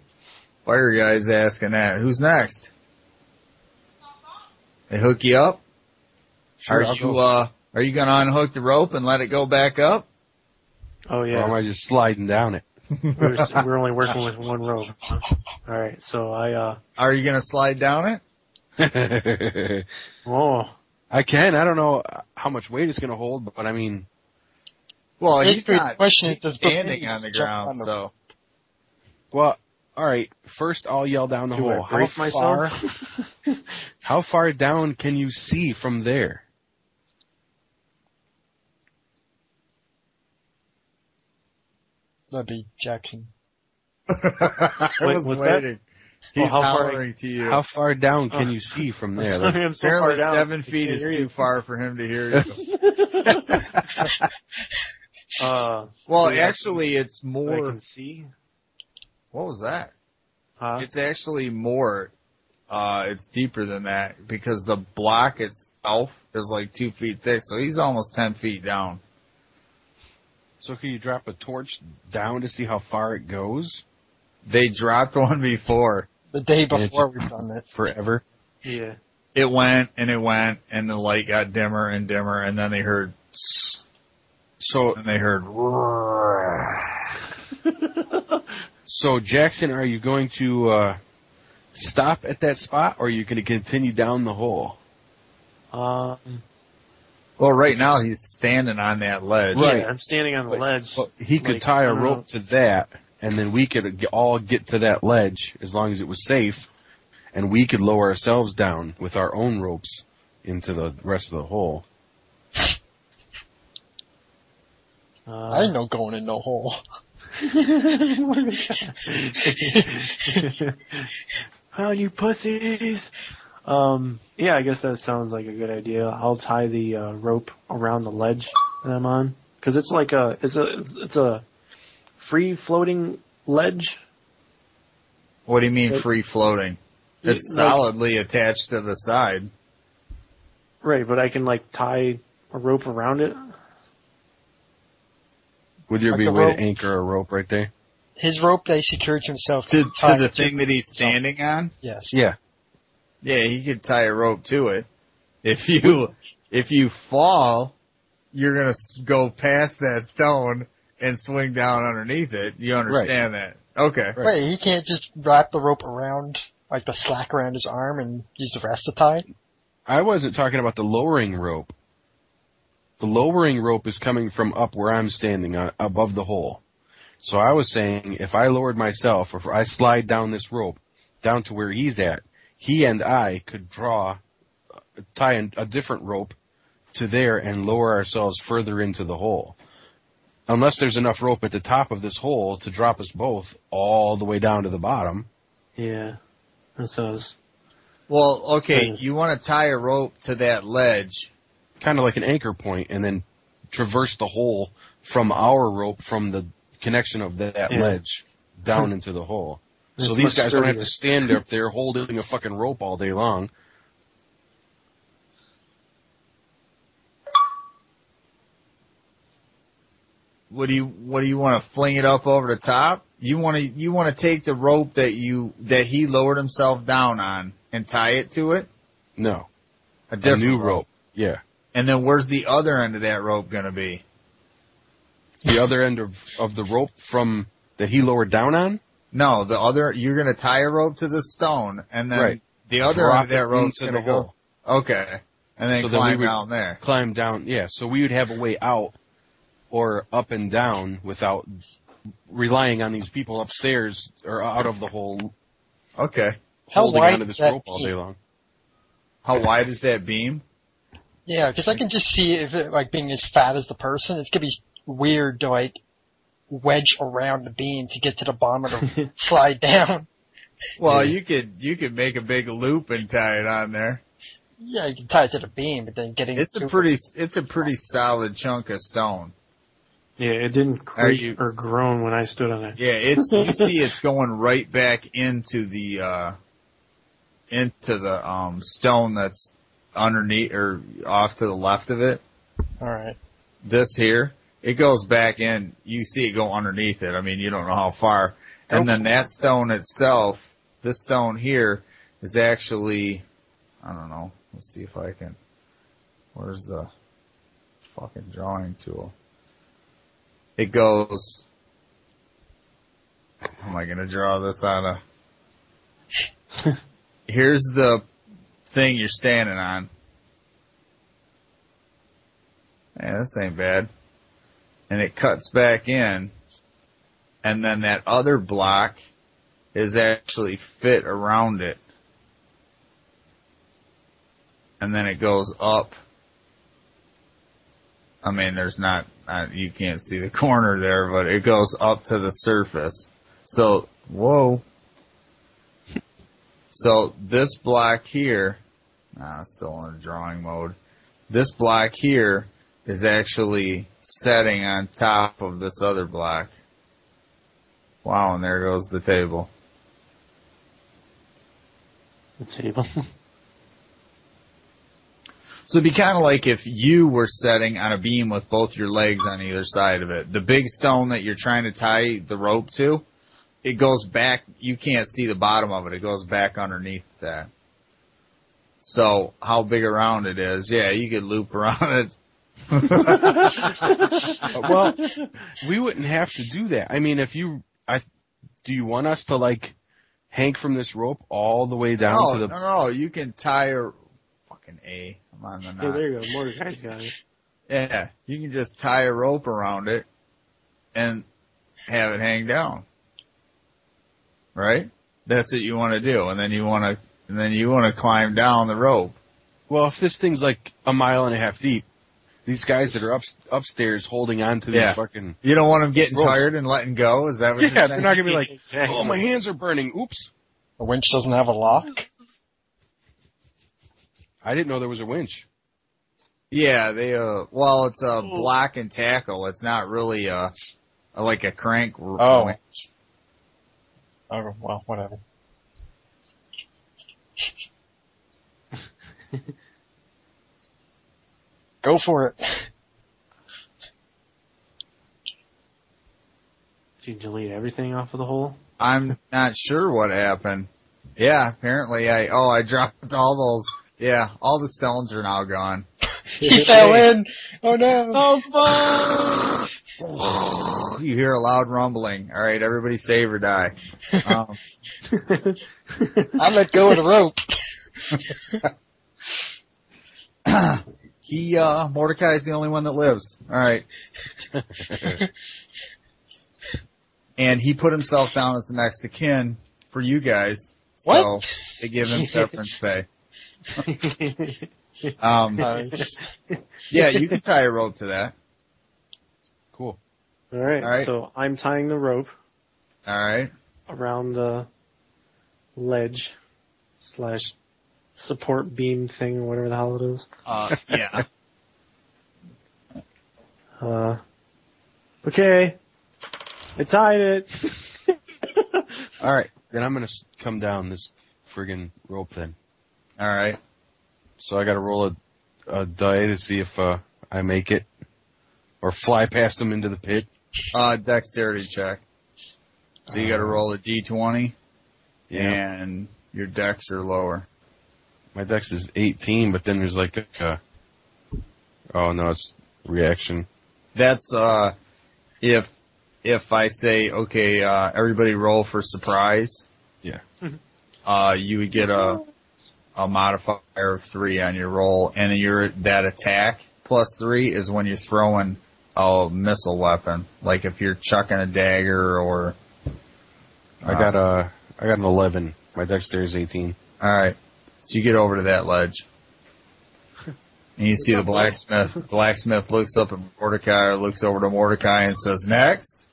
fire guy's asking that. Who's next? They hook you up? Sure, I'll go. Are you gonna unhook the rope and let it go back up? Oh Or yeah. am I just sliding down it? We're only working with one rope. Alright, so Are you gonna slide down it? oh. I can. I don't know how much weight it's going to hold, but I mean, Well, he's Basically, not the question is, he's does the standing baby on the jump ground, on the- so. well, All right. First, I'll yell down the Do hole. I brace myself? How far down can you see from there? That'd be Jackson. I Wait, was waiting. That? waiting. He's how far- hollering to you. How far down can you see from there? Sorry, I'm so far Apparently down. 7 I feet can't is hear too you. far for him to hear you. Well, yeah, actually, it's I more. can see. What was that? Huh? It's actually more. It's deeper than that because the block itself is like 2 feet thick, so he's almost 10 feet down. So can you drop a torch down to see how far it goes? They dropped one before. The day And before it's we've done it. forever. Yeah. It went, and the light got dimmer and dimmer, and then they heard, So, and they heard, so Jackson, are you going to stop at that spot, or are you going to continue down the hole? well, right now he's standing on that ledge. Right. Yeah, I'm standing on the ledge. Well, he could Like, tie I a don't rope know. to that, and then we could all get to that ledge as long as it was safe, and we could lower ourselves down with our own ropes into the rest of the hole. I ain't no going in no hole. Oh, you pussies! Yeah, I guess that sounds like a good idea. I'll tie the rope around the ledge that I'm on, because it's like it's a free floating ledge. What do you mean free floating? It's Like- solidly attached to the side. Right, but I can like tie a rope around it. Would there Like be a the way rope? to anchor a rope right there? His rope that he secured to himself. To tied the thing that he's himself. standing on? Yes. Yeah. Yeah, he could tie a rope to it. If you fall, you're gonna go past that stone and swing down underneath it. You understand that? Okay. Right. Wait, he can't just wrap the rope around, like the slack around his arm and use the rest to tie it? I wasn't talking about the lowering rope. The lowering rope is coming from up where I'm standing above the hole. So I was saying if I lowered myself, or if I slide down this rope down to where he's at, he and I could tie a different rope to there and lower ourselves further into the hole. Unless there's enough rope at the top of this hole to drop us both all the way down to the bottom. Yeah, that sounds. Well, okay, Yes. you want to tie a rope to that ledge. Kind of like an anchor point, and then traverse the hole from our rope, from the connection of that Yeah. ledge down into the hole. So It's these much guys don't have sturdier. to stand up there holding a fucking rope all day long. What do you want to fling it up over the top? You want to take the rope that he lowered himself down on and tie it to it? No. A A different new rope. Yeah. And then where's the other end of that rope going to be? The other end of the rope from that he lowered down on? No, you're going to tie a rope to the stone and then Right. the other Drop end of that it rope's into going to the go. hole. Okay. And then So then climb we would- down there. Climb down. Yeah. So we would have a way out or up and down without relying on these people upstairs or out of the hole Okay. How holding wide onto is this that rope all day beam? long. How wide is that beam? Yeah, because I can just see if it, like, being as fat as the person, it's gonna be weird to, like, wedge around the beam to get to the bottom of the slide down. Well, Yeah. you could make a big loop and tie it on there. Yeah, you can tie it to the beam, but then getting It's a pretty solid chunk of stone. Yeah, it didn't Are creak you- or groan when I stood on it. Yeah, you see it's going right back into the stone that's underneath or off to the left of it. Alright. This here, it goes back in. You see it go underneath it. I mean, you don't know how far. And then that stone itself, this stone here, is actually, I don't know. Let's see if I can. Where's the fucking drawing tool? It goes. How am I going to draw this on a? Here's the thing you're standing on. Yeah, this ain't bad. And it cuts back in. And then that other block is actually fit around it. And then it goes up. I mean, there's not, you can't see the corner there, but it goes up to the surface. So, whoa. So this block here, it's still in drawing mode. This block here is actually setting on top of this other block. Wow, and there goes the table. The table. So it'd be kind of like if you were setting on a beam with both your legs on either side of it. The big stone that you're trying to tie the rope to, it goes back, you can't see the bottom of it, it goes back underneath that. So how big around it is, yeah, you could loop around it. Well, we wouldn't have to do that. I mean, do you want us to like hang from this rope all the way down to the... No, you can tie a... Fucking A. I'm on the knot. Hey, there you go. Mordecai's got it. Yeah, you can just tie a rope around it and have it hang down. Right? That's what you want to do. And then you want to climb down the rope. Well, if this thing's like 1.5 miles deep, these guys that are upstairs holding on to these fucking... You don't want them getting ropes. tired and letting go? Is that what you're saying? They're not going to be like, Exactly. oh, my hands are burning. Oops. A winch doesn't have a lock? I didn't know there was a winch. Yeah, it's a block and tackle. It's not really like a crank winch. Oh, well, whatever. Go for it. Did you delete everything off of the hole? I'm not sure what happened. Yeah, apparently I dropped all those. Yeah, all the stones are now gone. He fell in. Oh no. Oh fuck! You hear a loud rumbling. All right, everybody save or die. I let go of the rope. Mordecai's the only one that lives. All right. And he put himself down as the next of kin for you guys. So What? they give him severance pay. Yeah, you can tie a rope to that. Cool. All right. All right. So I'm tying the rope All right. around the ledge / support beam thing, whatever the hell it is. Yeah. Okay. I tied it. All right. Then I'm going to come down this friggin' rope then. All right. So I got to roll a die to see if I make it, or fly past them into the pit. Dexterity check. So you got to roll a d20, and your dex are lower. My dex is 18, but then there's like oh no, it's reaction. That's if I say okay, everybody roll for surprise. Yeah. You would get a modifier of 3 on your roll, and that attack plus 3 is when you're throwing a missile weapon, like if you're chucking a dagger or. I got an 11. My dexterity is 18. All right, so you get over to that ledge, and you see the blacksmith. The blacksmith looks up at Mordecai, or looks over to Mordecai, and says, "Next."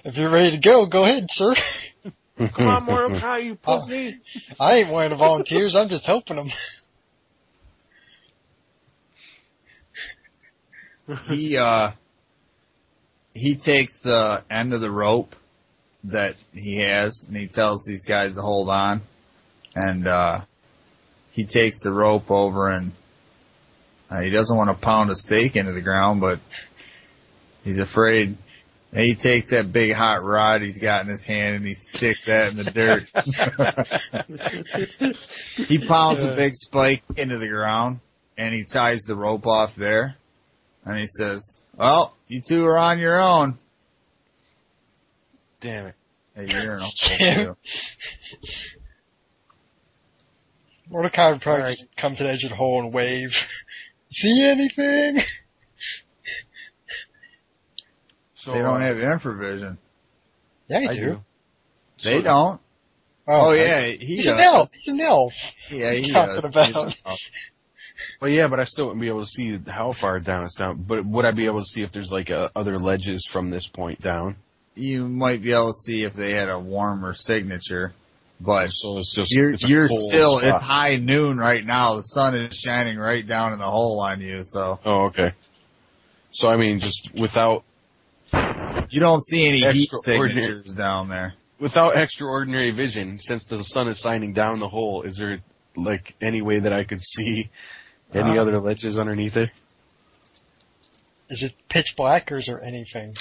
If you're ready to go ahead, sir. Come on, Mordecai, you pussy. I ain't one of the volunteers, I'm just helping them. He takes the end of the rope that he has, and he tells these guys to hold on, and he takes the rope over, and he doesn't want to pound a stake into the ground, but he's afraid. And he takes that big hot rod he's got in his hand and he sticks that in the dirt. He pounds a big spike into the ground and he ties the rope off there. And he says, "Well, you two are on your own." Damn it. Hey, you're in a hole too. Mordecai would probably just come to the edge of the hole and wave. See anything? So They don't have infravision. Yeah, you I do. do. They don't. Oh, yeah, he he's does. an elf. He's an elf. Yeah, he Talking does. about. He's an elf. Well, yeah, but I still wouldn't be able to see how far down it's down. But would I be able to see if there's like other ledges from this point down? You might be able to see if they had a warmer signature, but So it's just you're it's a cold still, spot. it's high noon right now. The sun is shining right down in the hole on you, so. Oh, okay. So I mean, just without You don't see any heat Extraordinary. signatures down there. extraordinary vision, since the sun is shining down the hole, is there like any way that I could see any other ledges underneath it? Is it pitch black or is there anything?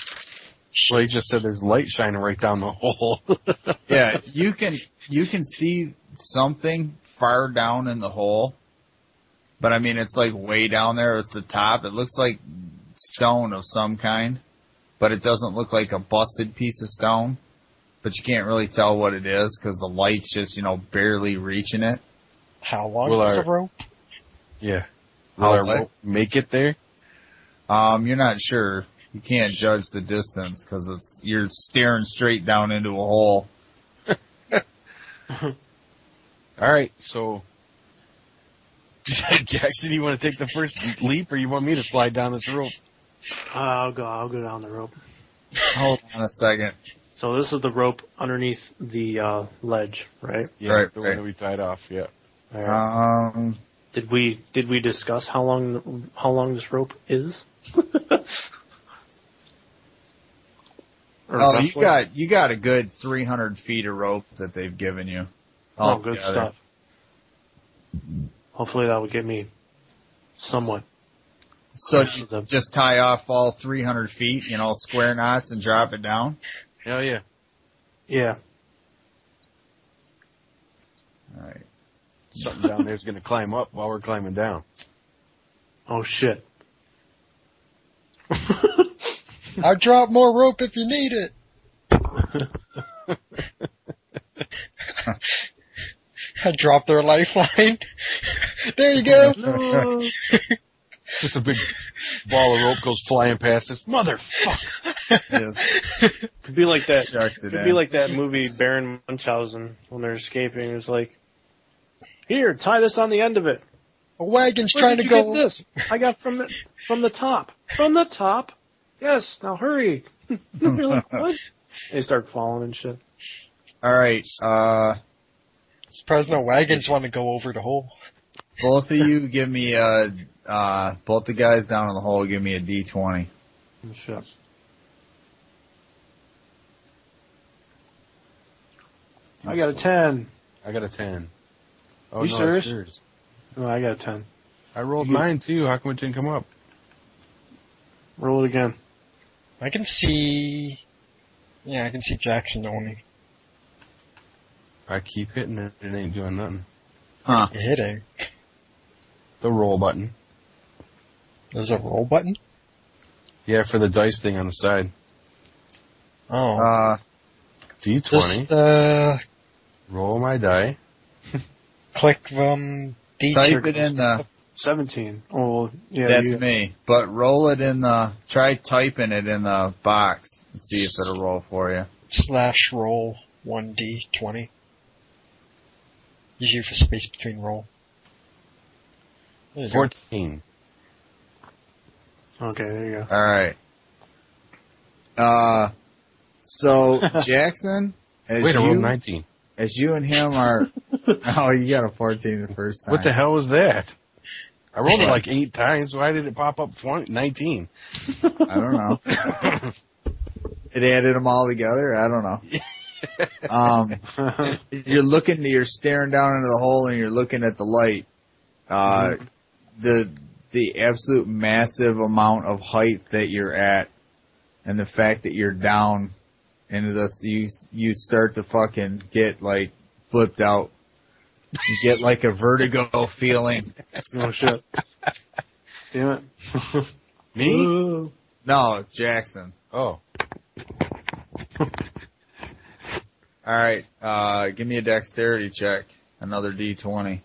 Well, he just said there's light shining right down the hole. Yeah, you can see something far down in the hole, but I mean, it's like way down there. It's the top. It looks like stone of some kind, but it doesn't look like a busted piece of stone. But you can't really tell what it is because the light's just, barely reaching it. How long Will is our- the rope? Yeah. How Will our what? rope make it there? You're not sure. You can't judge the distance because you're staring straight down into a hole. All right, so Jackson, you want to take the first leap, or you want me to slide down this rope? I'll go down the rope. Hold on a second. So this is the rope underneath the ledge, right? Yeah, Right, the one right. that we tied off. Yeah. All right. Um, Did we discuss how long this rope is? Or oh, roughly? you got a good 300 feet of rope that they've given you. Oh, good altogether. stuff. Hopefully that will get me somewhat. So close you to the- just tie off all 300 feet, square knots and drop it down? Hell yeah. Yeah. All right. Something down there's going to climb up while we're climbing down. Oh shit. I'll drop more rope if you need it. I dropped their lifeline. There you go. No. Just a big ball of rope goes flying past us. Motherfucker. Yes. Could be like that. Shucks it Could in. be like that movie Baron Munchausen when they're escaping. It's like, here, tie this on the end of it. A wagon's Where trying did to you go. get this? I got from the top. From the top? Yes, now hurry. You're like, what? They start falling and shit. All right. Surprised no wagons want to go over the hole. Both of you give me both the guys down in the hole give me a D20. And shit. I got a 10. I got a 10. Oh, You no, serious? it's yours. No, I got a 10. I rolled 9 too. How come it didn't come up? Roll it again. I can see. Yeah, I can see Jackson only. I keep hitting it. It ain't doing nothing. Huh. You're hitting. The roll button. There's a roll button? Yeah, for the dice thing on the side. Oh. D20. Just, Roll my die. click, D Type it in the. 17. Oh, yeah. That's you, me. But roll it in the. Try typing it in the box and see if it'll roll for you. / roll 1D20. Use you for space between roll. There you go. 14. Okay, there you go. All right. So Jackson, Wait, I rolled 19. as you and him are. Oh, you got a 14 the first time. What the hell was that? I rolled it like 8 times. Why did it pop up 19? I don't know. It added them all together. I don't know. You're staring down into the hole and you're looking at the light. The absolute massive amount of height that you're at and the fact that you're down into this, you start to fucking get like flipped out. You get like a vertigo feeling. Oh shit. Damn it. Me? Ooh. No, Jackson. Oh. Alright, give me a dexterity check. Another D20.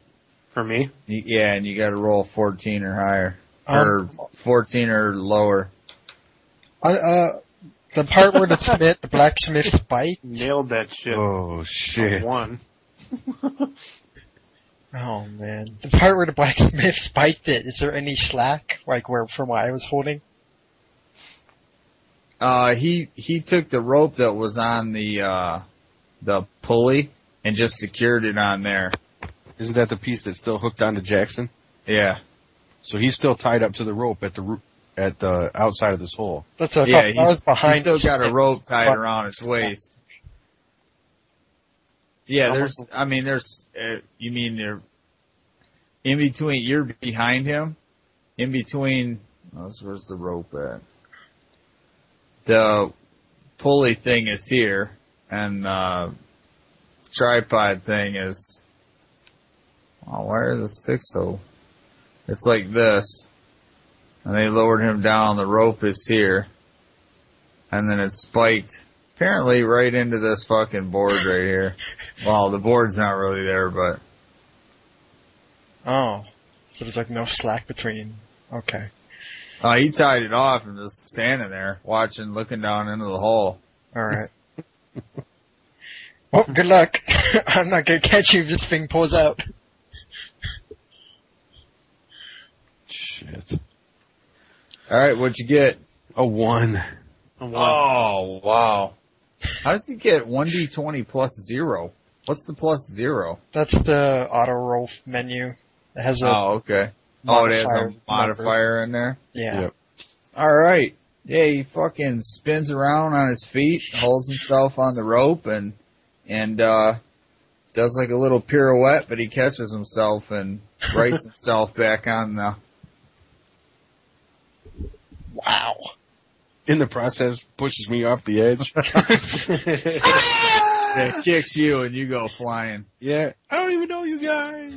For me? Yeah, and you gotta roll 14 or higher. Um, Or 14 or lower. The part where the blacksmith's bite. Nailed that shit. Oh shit! One. Oh man, the part where the blacksmith spiked it. Is there any slack, like from what I was holding? He took the rope that was on the pulley and just secured it on there. Isn't that the piece that's still hooked onto Jackson? Yeah. So he's still tied up to the rope at the outside of this hole. That's what Yeah, I was behind. he's still got a rope tied around his waist. Yeah, you mean they're in between, you're behind him, in between, where's the rope at? The pulley thing is here, and tripod thing is, why are the sticks so, it's like this, and they lowered him down, the rope is here, and then it's spiked, apparently right into this fucking board right here. Well, the board's not really there, but. Oh. So there's like no slack between. Okay. He tied it off and just standing there, watching, looking down into the hole. Alright. Well, good luck. I'm not gonna catch you if this thing pulls out. Shit. Alright, what'd you get? A 1. A 1. Oh, wow. How does he get 1d20 plus 0? What's the plus 0? That's the auto roll menu. It has a okay. Oh, it has a modifier in there? Yeah. Yep. Alright. Yeah, he fucking spins around on his feet, holds himself on the rope, and does like a little pirouette, but he catches himself and rights himself back on the... Wow. In the process, pushes me off the edge. It kicks you and you go flying. Yeah, I don't even know you guys.